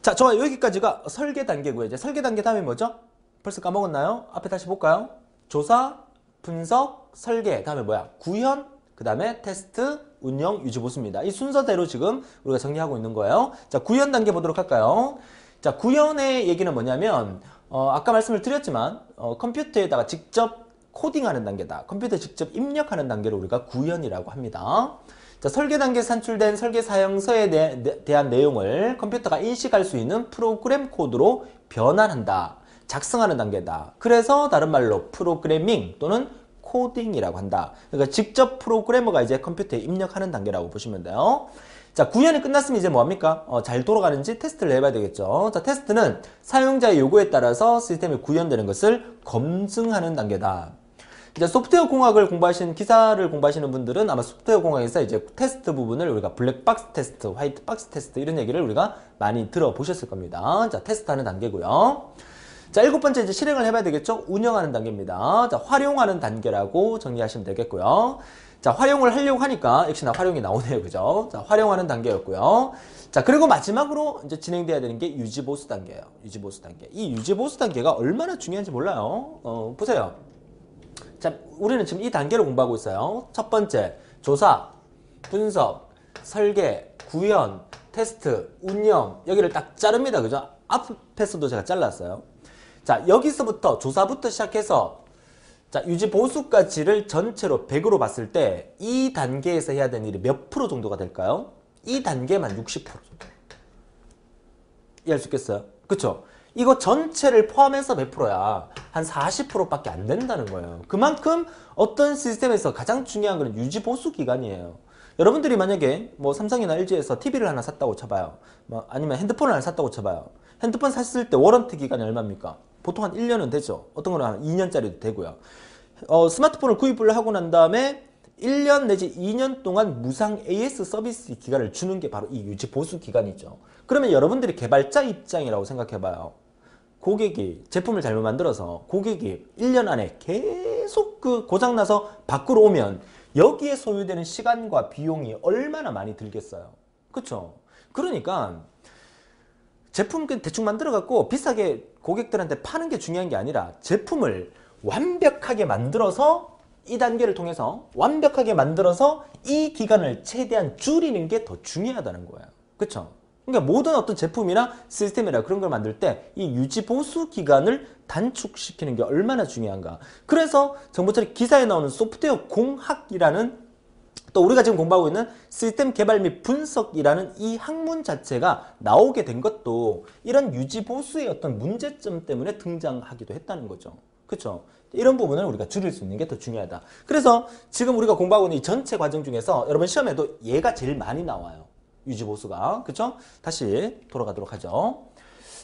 자, 좋아요. 여기까지가 설계 단계고요. 이제 설계 단계 다음에 뭐죠? 벌써 까먹었나요? 앞에 다시 볼까요? 조사, 분석, 설계, 다음에 뭐야? 구현, 그 다음에 테스트, 운영, 유지, 보수입니다. 이 순서대로 지금 우리가 정리하고 있는 거예요. 자, 구현 단계 보도록 할까요? 자, 구현의 얘기는 뭐냐면 아까 말씀을 드렸지만 컴퓨터에다가 직접 코딩하는 단계다. 컴퓨터에 직접 입력하는 단계를 우리가 구현이라고 합니다. 자, 설계 단계에 산출된 설계 사용서에 대한 내용을 컴퓨터가 인식할 수 있는 프로그램 코드로 변환한다. 작성하는 단계다. 그래서 다른 말로 프로그래밍 또는 코딩이라고 한다. 그러니까 직접 프로그래머가 이제 컴퓨터에 입력하는 단계라고 보시면 돼요. 자, 구현이 끝났으면 이제 뭐합니까? 잘 돌아가는지 테스트를 해봐야 되겠죠. 자, 테스트는 사용자의 요구에 따라서 시스템이 구현되는 것을 검증하는 단계다. 이제 소프트웨어 공학을 공부하시는, 기사를 공부하시는 분들은 아마 소프트웨어 공학에서 이제 테스트 부분을 우리가 블랙박스 테스트, 화이트박스 테스트 이런 얘기를 우리가 많이 들어보셨을 겁니다. 자, 테스트하는 단계고요. 자, 7번째 이제 실행을 해봐야 되겠죠? 운영하는 단계입니다. 자, 활용하는 단계라고 정리하시면 되겠고요. 자, 활용을 하려고 하니까 역시나 활용이 나오네요. 그죠? 자, 활용하는 단계였고요. 자, 그리고 마지막으로 이제 진행돼야 되는 게 유지보수 단계예요. 유지보수 단계. 이 유지보수 단계가 얼마나 중요한지 몰라요. 보세요. 자, 우리는 지금 이 단계를 공부하고 있어요. 첫 번째, 조사, 분석, 설계, 구현, 테스트, 운영. 여기를 딱 자릅니다. 그죠? 앞에서도 제가 잘랐어요. 자, 여기서부터 조사부터 시작해서 자, 유지보수까지를 전체로 100으로 봤을 때 이 단계에서 해야 되는 일이 몇 프로 정도가 될까요? 이 단계만 60% 정도. 이해할 수 있겠어요? 그쵸? 이거 전체를 포함해서 몇 프로야? 한 40%밖에 안 된다는 거예요. 그만큼 어떤 시스템에서 가장 중요한 건 유지보수 기간이에요. 여러분들이 만약에 뭐 삼성이나 LG에서 TV를 하나 샀다고 쳐봐요. 뭐 아니면 핸드폰을 하나 샀다고 쳐봐요. 핸드폰 샀을 때 워런티 기간이 얼마입니까? 보통 한 1년은 되죠. 어떤 거는 한 2년짜리도 되고요. 스마트폰을 구입을 하고 난 다음에 1년 내지 2년 동안 무상 AS 서비스 기간을 주는 게 바로 이 유지보수 기간이죠. 그러면 여러분들이 개발자 입장이라고 생각해봐요. 고객이 제품을 잘못 만들어서 고객이 1년 안에 계속 그 고장나서 밖으로 오면 여기에 소요되는 시간과 비용이 얼마나 많이 들겠어요. 그쵸? 그러니까 제품 대충 만들어 갖고 비싸게 고객들한테 파는 게 중요한 게 아니라 제품을 완벽하게 만들어서 이 단계를 통해서 완벽하게 만들어서 이 기간을 최대한 줄이는 게 더 중요하다는 거예요. 그쵸? 그러니까 모든 어떤 제품이나 시스템이나 그런 걸 만들 때 이 유지 보수 기간을 단축시키는 게 얼마나 중요한가. 그래서 정보처리 기사에 나오는 소프트웨어 공학이라는 또 우리가 지금 공부하고 있는 시스템 개발 및 분석이라는 이 학문 자체가 나오게 된 것도 이런 유지 보수의 어떤 문제점 때문에 등장하기도 했다는 거죠. 그렇죠? 이런 부분을 우리가 줄일 수 있는 게 더 중요하다. 그래서 지금 우리가 공부하고 있는 이 전체 과정 중에서 여러분 시험에도 얘가 제일 많이 나와요. 유지보수가. 그쵸? 다시 돌아가도록 하죠.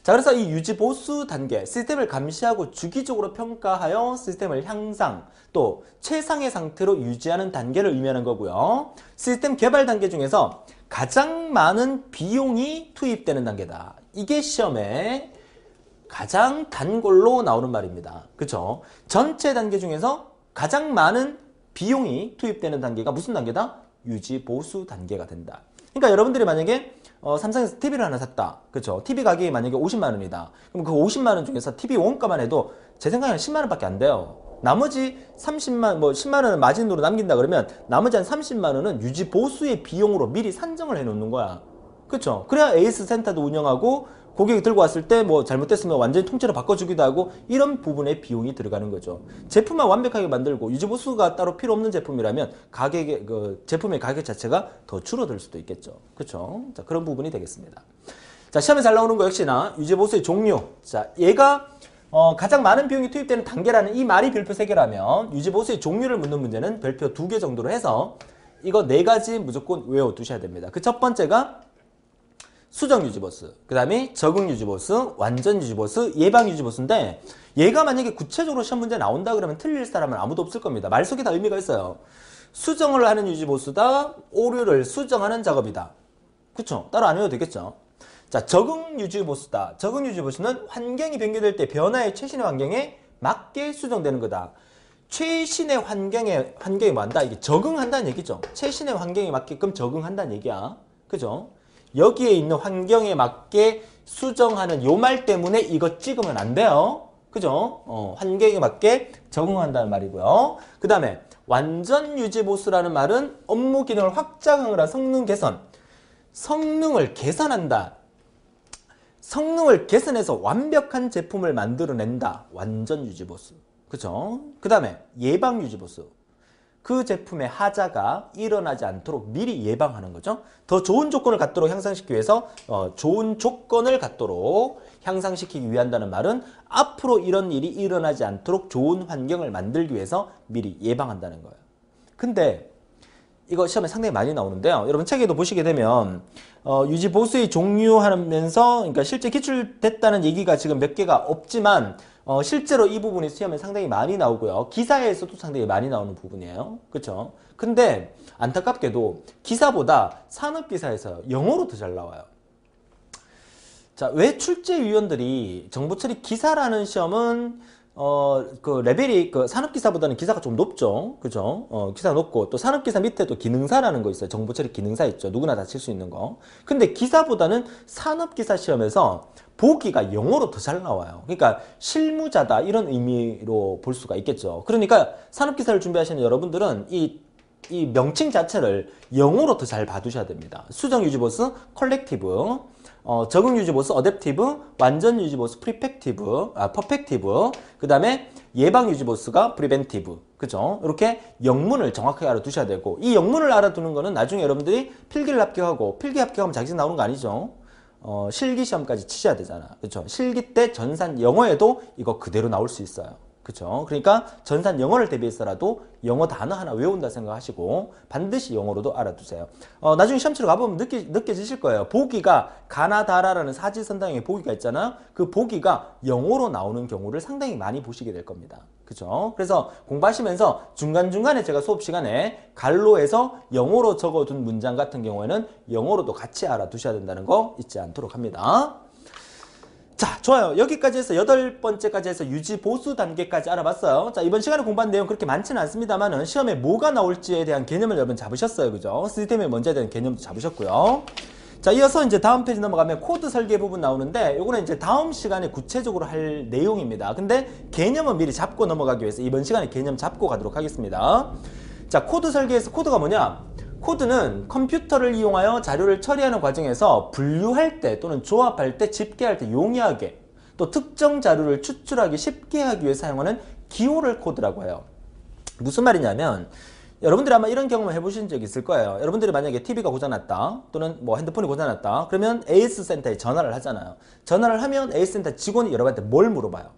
자, 그래서 이 유지보수 단계, 시스템을 감시하고 주기적으로 평가하여 시스템을 향상, 또 최상의 상태로 유지하는 단계를 의미하는 거고요. 시스템 개발 단계 중에서 가장 많은 비용이 투입되는 단계다. 이게 시험에 가장 단골로 나오는 말입니다. 그쵸? 전체 단계 중에서 가장 많은 비용이 투입되는 단계가 무슨 단계다? 유지보수 단계가 된다. 그러니까 여러분들이 만약에 삼성에서 TV를 하나 샀다. 그쵸? TV 가격이 만약에 50만 원이다. 그럼 그 50만 원 중에서 TV 원가만 해도 제 생각에는 10만 원밖에 안 돼요. 나머지 30만, 10만 원을 마진으로 남긴다 그러면 나머지 한 30만 원은 유지 보수의 비용으로 미리 산정을 해 놓는 거야. 그쵸? 그래야 에이스 센터도 운영하고 고객이 들고 왔을 때 뭐 잘못됐으면 완전히 통째로 바꿔주기도 하고 이런 부분에 비용이 들어가는 거죠. 제품만 완벽하게 만들고 유지보수가 따로 필요 없는 제품이라면 가격의 제품의 가격 자체가 더 줄어들 수도 있겠죠. 그렇죠? 자, 그런 부분이 되겠습니다. 자, 시험에 잘 나오는 거 역시나 유지보수의 종류. 자, 얘가 가장 많은 비용이 투입되는 단계라는 이 말이 별표 3개라면 유지보수의 종류를 묻는 문제는 별표 2개 정도로 해서 이거 4가지 무조건 외워두셔야 됩니다. 그 첫 번째가 수정 유지보수, 그 다음에 적응 유지보수, 완전 유지보수, 예방 유지보수인데 얘가 만약에 구체적으로 시험 문제 나온다 그러면 틀릴 사람은 아무도 없을 겁니다. 말 속에 다 의미가 있어요. 수정을 하는 유지보수다, 오류를 수정하는 작업이다. 그쵸? 따로 안 해도 되겠죠? 자, 적응 유지보수다. 적응 유지보수는 환경이 변경될 때 변화의 최신의 환경에 맞게 수정되는 거다. 최신의 환경에 뭐한다? 이게 적응한다는 얘기죠. 최신의 환경에 맞게끔 적응한다는 얘기야. 그죠? 여기에 있는 환경에 맞게 수정하는 요 말 때문에 이거 찍으면 안 돼요. 그죠? 환경에 맞게 적응한다는 말이고요. 그 다음에 완전 유지보수라는 말은 업무 기능을 확장하거나 성능 개선, 성능을 개선한다. 성능을 개선해서 완벽한 제품을 만들어낸다. 완전 유지보수. 그죠? 그 다음에 예방 유지보수. 그 제품의 하자가 일어나지 않도록 미리 예방하는 거죠. 더 좋은 조건을 갖도록 향상시키기 위해서 좋은 조건을 갖도록 향상시키기 위한다는 말은 앞으로 이런 일이 일어나지 않도록 좋은 환경을 만들기 위해서 미리 예방한다는 거예요. 근데 이거 시험에 상당히 많이 나오는데요. 여러분 책에도 보시게 되면 유지 보수의 종류하면서 그러니까 실제 기출됐다는 얘기가 지금 몇 개가 없지만 실제로 이 부분이 시험에 상당히 많이 나오고요. 기사에서도 상당히 많이 나오는 부분이에요. 그렇죠? 근데 안타깝게도 기사보다 산업기사에서 영어로 더 잘 나와요. 자, 왜 출제위원들이 정보처리 기사라는 시험은 그 레벨이 그 산업기사보다는 기사가 좀 높죠. 그죠? 기사 높고 또 산업기사 밑에 또 기능사라는 거 있어요. 정보처리 기능사 있죠. 누구나 다 칠 수 있는 거. 근데 기사보다는 산업기사 시험에서 보기가 영어로 더 잘 나와요. 그러니까 실무자다 이런 의미로 볼 수가 있겠죠. 그러니까 산업기사를 준비하시는 여러분들은 이 명칭 자체를 영어로 더 잘 봐두셔야 됩니다. 수정 유지보수, 컬렉티브, 적응 유지보수, 어댑티브, 완전 유지보수, 퍼펙티브, 그 다음에 예방 유지보수가 프리벤티브. 그죠? 이렇게 영문을 정확하게 알아두셔야 되고, 이 영문을 알아두는 거는 나중에 여러분들이 필기를 합격하고, 필기 합격하면 자기선 나오는 거 아니죠? 실기 시험까지 치셔야 되잖아. 그쵸? 실기 때 전산 영어에도 이거 그대로 나올 수 있어요. 그쵸? 그러니까 전산 영어를 대비해서라도 영어 단어 하나 외운다 생각하시고 반드시 영어로도 알아두세요. 나중에 시험 치러 가보면 느껴지실 거예요. 보기가 가나다라라는 사지선다형의 보기가 있잖아요. 그 보기가 영어로 나오는 경우를 상당히 많이 보시게 될 겁니다. 그죠? 그래서 공부하시면서 중간중간에 제가 수업 시간에 갈로에서 영어로 적어둔 문장 같은 경우에는 영어로도 같이 알아두셔야 된다는 거 잊지 않도록 합니다. 자, 좋아요. 여기까지 해서 8번째까지 해서 유지 보수 단계까지 알아봤어요. 자, 이번 시간에 공부한 내용 그렇게 많지는 않습니다만은 시험에 뭐가 나올지에 대한 개념을 여러분 잡으셨어요. 그죠? 시스템의 먼저에 대한 개념도 잡으셨고요. 자, 이어서 이제 다음 페이지 넘어가면 코드 설계 부분 나오는데 요거는 이제 다음 시간에 구체적으로 할 내용입니다. 근데 개념은 미리 잡고 넘어가기 위해서 이번 시간에 개념 잡고 가도록 하겠습니다. 자, 코드 설계에서 코드가 뭐냐? 코드는 컴퓨터를 이용하여 자료를 처리하는 과정에서 분류할 때 또는 조합할 때, 집계할 때 용이하게 또 특정 자료를 추출하기 쉽게 하기 위해 사용하는 기호를 코드라고 해요. 무슨 말이냐면 여러분들이 아마 이런 경험을 해보신 적 있을 거예요. 여러분들이 만약에 TV가 고장났다 또는 뭐 핸드폰이 고장났다 그러면 AS센터에 전화를 하잖아요. 전화를 하면 AS센터 직원이 여러분한테 뭘 물어봐요?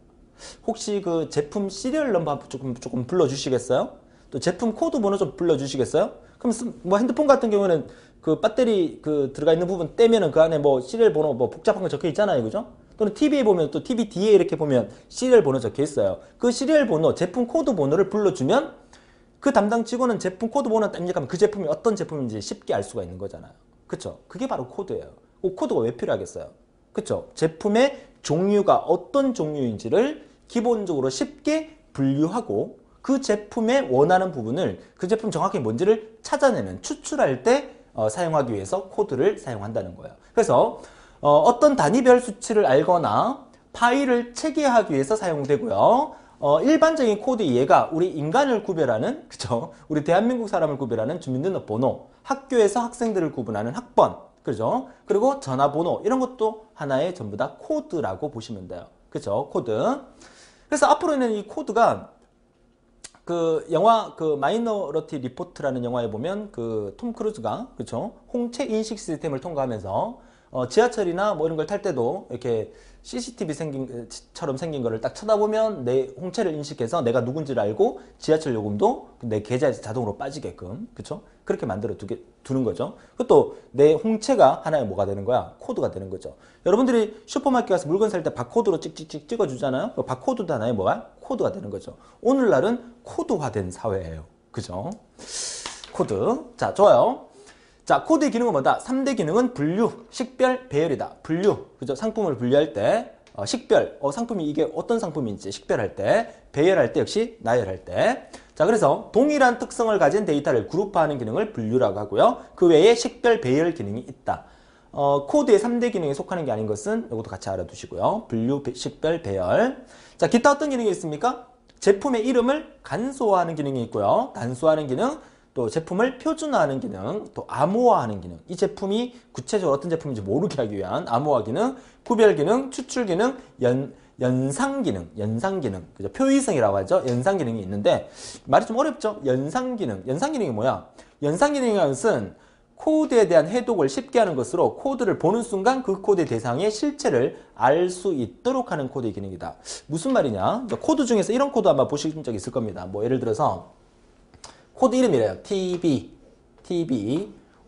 혹시 그 제품 시리얼 넘버 조금 불러주시겠어요? 또 제품 코드 번호 좀 불러주시겠어요? 그럼 뭐 핸드폰 같은 경우에는 그 배터리 그 들어가 있는 부분 떼면은 그 안에 뭐 시리얼 번호 뭐 복잡한 거 적혀 있잖아요. 그죠? 또는 TV에 보면 또 TV 뒤에 이렇게 보면 시리얼 번호 적혀 있어요. 그 시리얼 번호, 제품 코드 번호를 불러주면 그 담당 직원은 제품 코드 번호 땜니까 그 제품이 어떤 제품인지 쉽게 알 수가 있는 거잖아요. 그쵸? 그게 바로 코드예요. 코드가 왜 필요하겠어요? 그쵸? 제품의 종류가 어떤 종류인지를 기본적으로 쉽게 분류하고 그 제품의 원하는 부분을 그 제품 정확히 뭔지를 찾아내는 추출할 때 사용하기 위해서 코드를 사용한다는 거예요. 그래서 어떤 단위별 수치를 알거나 파일을 체계하기 위해서 사용되고요. 일반적인 코드 이해가 우리 인간을 구별하는, 그죠? 우리 대한민국 사람을 구별하는 주민등록번호, 학교에서 학생들을 구분하는 학번, 그죠? 그리고 전화번호 이런 것도 하나의 전부 다 코드라고 보시면 돼요. 그죠? 코드. 그래서 앞으로는 이 코드가 그 영화 그 마이너리티 리포트라는 영화에 보면 그 톰 크루즈가 그쵸 홍채 인식 시스템을 통과하면서 지하철이나 뭐 이런 걸 탈 때도 이렇게 CCTV 처럼 생긴 거를 딱 쳐다보면 내 홍채를 인식해서 내가 누군지를 알고 지하철 요금도 내 계좌에서 자동으로 빠지게끔 그쵸 그렇게 만들어 두는 거죠. 그것도 내 홍채가 하나의 뭐가 되는 거야? 코드가 되는 거죠. 여러분들이 슈퍼마켓 가서 물건 살 때 바코드로 찍찍찍 찍어주잖아요. 그 바코드도 하나의 뭐야? 코드가 되는 거죠. 오늘날은 코드화된 사회예요. 그죠? 코드. 자, 좋아요. 자, 코드의 기능은 뭐다? 3대 기능은 분류, 식별, 배열이다. 분류. 그죠? 상품을 분류할 때, 식별. 상품이 이게 어떤 상품인지 식별할 때, 배열할 때 역시 나열할 때. 자, 그래서 동일한 특성을 가진 데이터를 그룹화하는 기능을 분류라고 하고요. 그 외에 식별, 배열 기능이 있다. 코드의 3대 기능에 속하는 게 아닌 것은 이것도 같이 알아두시고요. 분류, 식별, 배열. 자, 기타 어떤 기능이 있습니까? 제품의 이름을 간소화하는 기능이 있고요. 단소화하는 기능, 또 제품을 표준화하는 기능, 또 암호화하는 기능. 이 제품이 구체적으로 어떤 제품인지 모르게 하기 위한 암호화 기능, 구별 기능, 추출 기능, 연상 기능, 그죠? 표의성이라고 하죠. 연상 기능이 있는데 말이 좀 어렵죠? 연상 기능이 뭐야? 연상 기능이라는 것은 코드에 대한 해독을 쉽게 하는 것으로 코드를 보는 순간 그 코드의 대상의 실체를 알 수 있도록 하는 코드의 기능이다. 무슨 말이냐? 코드 중에서 이런 코드 아마 보신 적 있을 겁니다. 뭐 예를 들어서 코드 이름이래요. TB,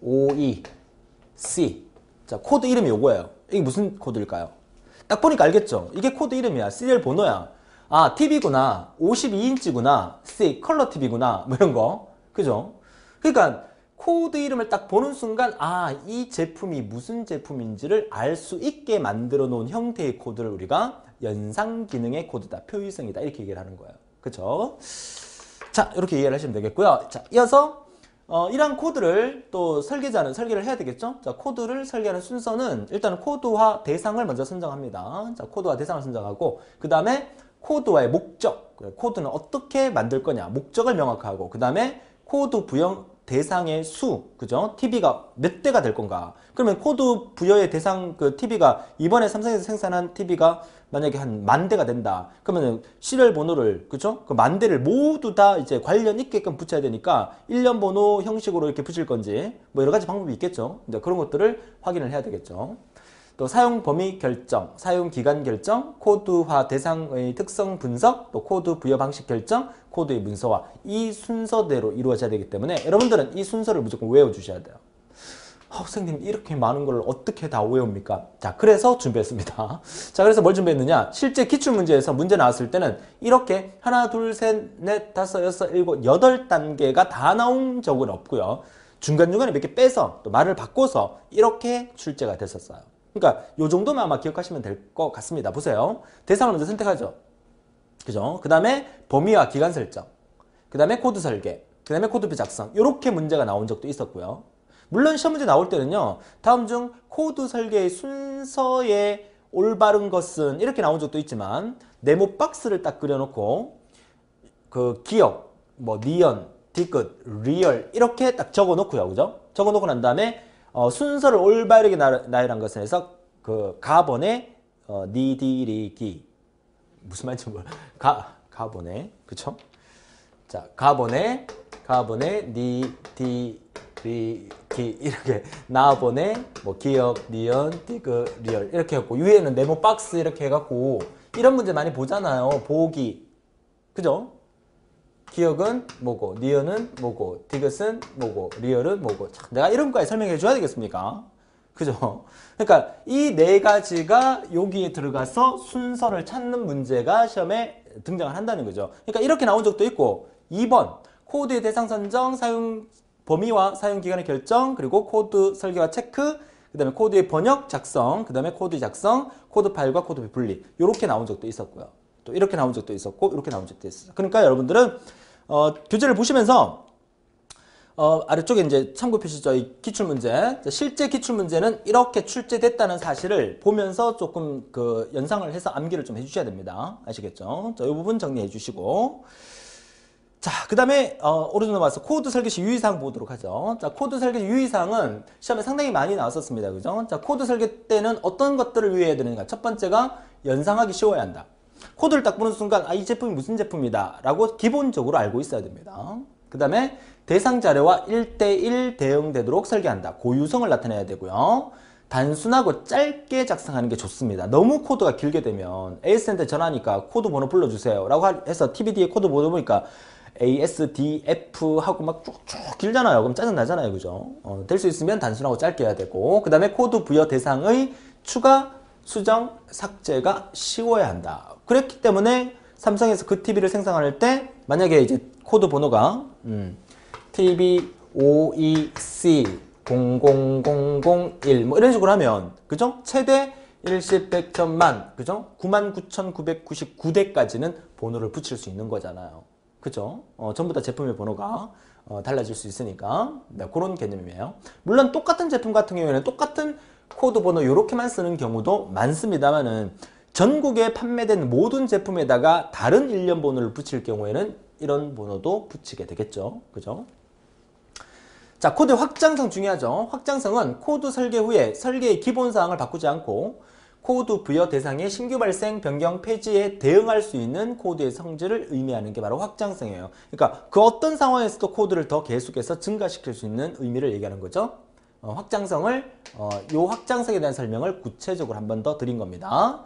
OE, C. 자, 코드 이름이 요거예요. 이게 무슨 코드일까요? 딱 보니까 알겠죠? 이게 코드 이름이야. 시리얼 번호야. 아, TV구나. 52인치구나. C, 컬러 TV구나. 뭐 이런 거. 그죠? 그러니까 코드 이름을 딱 보는 순간 아, 이 제품이 무슨 제품인지를 알 수 있게 만들어 놓은 형태의 코드를 우리가 연상 기능의 코드다. 표의성이다. 이렇게 얘기를 하는 거예요. 그죠? 자, 이렇게 이해를 하시면 되겠고요. 자, 이어서 이러한 코드를 또 설계자는 설계를 해야 되겠죠? 자, 코드를 설계하는 순서는 일단 코드화 대상을 먼저 선정합니다. 자, 코드화 대상을 선정하고 그 다음에 코드화의 목적, 코드는 어떻게 만들 거냐, 목적을 명확하고 그 다음에 코드 부여 대상의 수, 그죠? TV가 몇 대가 될 건가? 그러면 코드 부여의 대상 그 TV가 이번에 삼성에서 생산한 TV가 만약에 한 10,000대가 된다. 그러면 시리얼 번호를, 그죠? 그 10,000대를 모두 다 이제 관련 있게끔 붙여야 되니까 일련 번호 형식으로 이렇게 붙일 건지 뭐 여러 가지 방법이 있겠죠. 이제 그런 것들을 확인을 해야 되겠죠. 또 사용 범위 결정, 사용 기간 결정, 코드화 대상의 특성 분석, 또 코드 부여 방식 결정, 코드의 문서화. 이 순서대로 이루어져야 되기 때문에 여러분들은 이 순서를 무조건 외워주셔야 돼요. 선생님 이렇게 많은 걸 어떻게 다 외웁니까? 자, 그래서 준비했습니다. 자, 그래서 뭘 준비했느냐? 실제 기출문제에서 문제 나왔을 때는 이렇게 하나, 둘, 셋, 넷, 다섯, 여섯, 일곱, 8단계가 다 나온 적은 없고요. 중간중간에 몇 개 빼서 또 말을 바꿔서 이렇게 출제가 됐었어요. 그러니까 요 정도만 아마 기억하시면 될 것 같습니다. 보세요. 대상을 먼저 선택하죠. 그죠? 그 다음에 범위와 기간 설정, 그 다음에 코드 설계, 그 다음에 코드표 작성. 이렇게 문제가 나온 적도 있었고요. 물론 시험 문제 나올 때는요, 다음 중 코드 설계의 순서에 올바른 것은 이렇게 나온 적도 있지만 네모 박스를 딱 그려놓고 그 기억, 뭐 니언, 디귿, 리얼 이렇게 딱 적어놓고요, 그죠? 적어놓고 난 다음에 순서를 올바르게 나열한 것에 해서 그 가번에 니디리기 무슨 말인지 몰라. 가번에 그쵸? 자, 가번에 니디리기 이렇게 나번에 뭐 기억, 니언, 디귿, 리얼 이렇게 했고 위에는 네모 박스 이렇게 해갖고 이런 문제 많이 보잖아요. 보기 그죠? 기억은 뭐고, 니언은 뭐고, 디귿은 뭐고, 리얼은 뭐고. 자, 내가 이런 거까지 설명해 줘야 되겠습니까? 그죠? 그러니까 이 네 가지가 여기에 들어가서 순서를 찾는 문제가 시험에 등장을 한다는 거죠. 그러니까 이렇게 나온 적도 있고 2번 코드의 대상 선정, 사용 범위와 사용 기간의 결정, 그리고 코드 설계와 체크, 그 다음에 코드의 번역, 작성, 그 다음에 코드 작성, 코드 파일과 코드 분리 이렇게 나온 적도 있었고요. 또 이렇게 나온 적도 있었고 이렇게 나온 적도 있었어요. 그러니까 여러분들은 교재를 보시면서 아래쪽에 이제 참고 표시죠. 이 기출문제. 실제 기출문제는 이렇게 출제됐다는 사실을 보면서 조금 그 연상을 해서 암기를 좀 해주셔야 됩니다. 아시겠죠? 자, 이 부분 정리해 주시고. 자, 그 다음에 오른쪽 넘어가서 코드 설계 시 유의사항 보도록 하죠. 자, 코드 설계 유의사항은 시험에 상당히 많이 나왔었습니다. 그죠? 자, 코드 설계 때는 어떤 것들을 유의해야 되는가? 첫 번째가 연상하기 쉬워야 한다. 코드를 딱 보는 순간 이 제품이 무슨 제품이다 라고 기본적으로 알고 있어야 됩니다. 그 다음에 대상 자료와 1:1 대응되도록 설계한다. 고유성을 나타내야 되고요. 단순하고 짧게 작성하는 게 좋습니다. 너무 코드가 길게 되면 AS한테 전화하니까 코드 번호 불러주세요 라고 해서 TBD의 코드 번호 보니까 ASDF 하고 막 쭉쭉 길잖아요. 그럼 짜증나잖아요. 그죠? 될 수 있으면 단순하고 짧게 해야 되고 그 다음에 코드 부여 대상의 추가, 수정, 삭제가 쉬워야 한다. 그렇기 때문에 삼성에서 그 TV를 생산할 때 만약에 이제 코드 번호가 TB52C 00001 뭐 이런 식으로 하면 그죠? 최대 1십 100천만 그죠? 99,999대까지는 번호를 붙일 수 있는 거잖아요. 그죠? 전부 다 제품의 번호가 달라질 수 있으니까 네, 그런 개념이에요. 물론 똑같은 제품 같은 경우에는 똑같은 코드 번호 이렇게만 쓰는 경우도 많습니다만은 전국에 판매된 모든 제품에다가 다른 일련 번호를 붙일 경우에는 이런 번호도 붙이게 되겠죠. 그죠? 자, 코드 확장성 중요하죠. 확장성은 코드 설계 후에 설계의 기본 사항을 바꾸지 않고 코드 부여 대상의 신규 발생, 변경, 폐지에 대응할 수 있는 코드의 성질을 의미하는 게 바로 확장성이에요. 그러니까 그 어떤 상황에서도 코드를 더 계속해서 증가시킬 수 있는 의미를 얘기하는 거죠. 확장성을 요 확장성에 대한 설명을 구체적으로 한 번 더 드린 겁니다.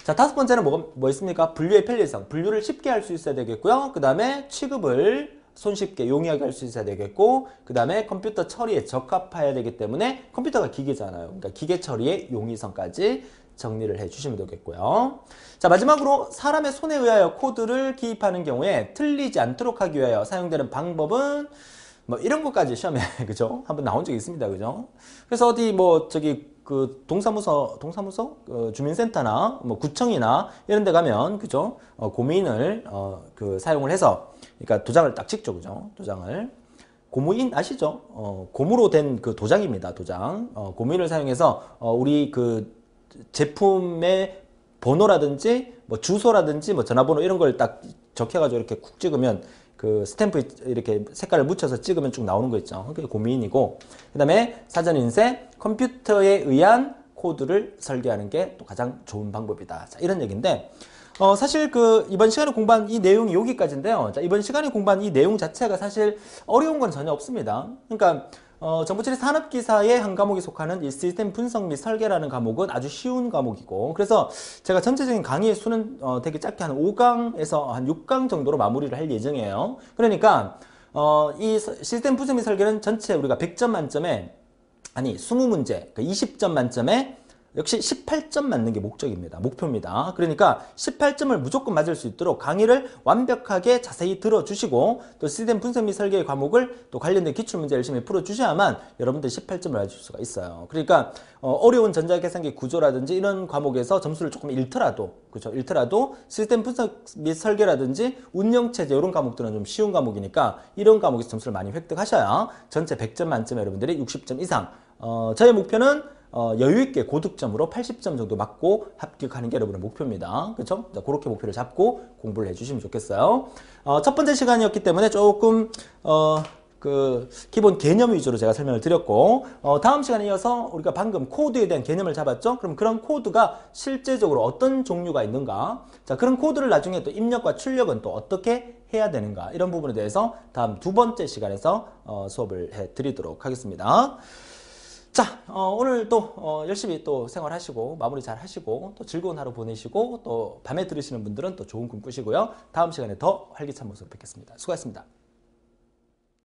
자, 다섯 번째는 뭐 있습니까? 분류의 편리성. 분류를 쉽게 할 수 있어야 되겠고요. 그 다음에 취급을 손쉽게 용이하게 할 수 있어야 되겠고, 그 다음에 컴퓨터 처리에 적합해야 되기 때문에 컴퓨터가 기계잖아요. 그러니까 기계 처리의 용이성까지 정리를 해주시면 되겠고요. 자, 마지막으로 사람의 손에 의하여 코드를 기입하는 경우에 틀리지 않도록 하기 위하여 사용되는 방법은 뭐 이런 것까지 시험에 그죠? 한번 나온 적이 있습니다. 그죠? 그래서 어디 뭐 저기 그 동사무소 주민센터나 뭐 구청이나 이런 데 가면 그죠? 고무인을 그 사용을 해서 그러니까 도장을 딱 찍죠. 그죠? 도장을 고무인 아시죠? 고무로 된 그 도장입니다. 도장. 고무인을 사용해서 우리 그 제품의 번호라든지 뭐 주소라든지 뭐 전화번호 이런 걸 딱 적혀가지고 이렇게 쿡 찍으면 그 스탬프 이렇게 색깔을 묻혀서 찍으면 쭉 나오는 거 있죠. 그게 고무인이고, 그 다음에 사전 인쇄, 컴퓨터에 의한 코드를 설계하는 게 또 가장 좋은 방법이다. 자, 이런 얘기인데, 사실 그 이번 시간에 공부한 이 내용이 여기까지인데요. 자, 이번 시간에 공부한 이 내용 자체가 사실 어려운 건 전혀 없습니다. 그러니까 정보처리 산업기사의 한 과목이 속하는 이 시스템 분석 및 설계라는 과목은 아주 쉬운 과목이고, 그래서 제가 전체적인 강의의 수는 되게 짧게 한 5강에서 한 6강 정도로 마무리를 할 예정이에요. 그러니까 이 시스템 분석 및 설계는 전체 우리가 100점 만점에 아니 20문제, 20점 만점에 역시 18점 맞는 게 목적입니다. 목표입니다. 그러니까 18점을 무조건 맞을 수 있도록 강의를 완벽하게 자세히 들어주시고 또 시스템 분석 및 설계의 과목을 또 관련된 기출문제 열심히 풀어주셔야만 여러분들 18점을 맞을 수가 있어요. 그러니까 어려운 전자계산기 구조라든지 이런 과목에서 점수를 조금 잃더라도 그렇죠? 잃더라도 시스템 분석 및 설계라든지 운영체제 이런 과목들은 좀 쉬운 과목이니까 이런 과목에서 점수를 많이 획득하셔야 전체 100점 만점에 여러분들이 60점 이상 저의 목표는 여유있게 고득점으로 80점 정도 맞고 합격하는 게 여러분의 목표입니다. 그렇죠? 그렇게 목표를 잡고 공부를 해주시면 좋겠어요. 첫 번째 시간이었기 때문에 조금 그 기본 개념 위주로 제가 설명을 드렸고 다음 시간에 이어서 우리가 방금 코드에 대한 개념을 잡았죠? 그럼 그런 코드가 실제적으로 어떤 종류가 있는가? 자, 그런 코드를 나중에 또 입력과 출력은 또 어떻게 해야 되는가? 이런 부분에 대해서 다음 두 번째 시간에서 수업을 해드리도록 하겠습니다. 자, 오늘 또 열심히 또 생활하시고 마무리 잘 하시고 또 즐거운 하루 보내시고 또 밤에 들으시는 분들은 또 좋은 꿈 꾸시고요. 다음 시간에 더 활기찬 모습으로 뵙겠습니다. 수고하셨습니다.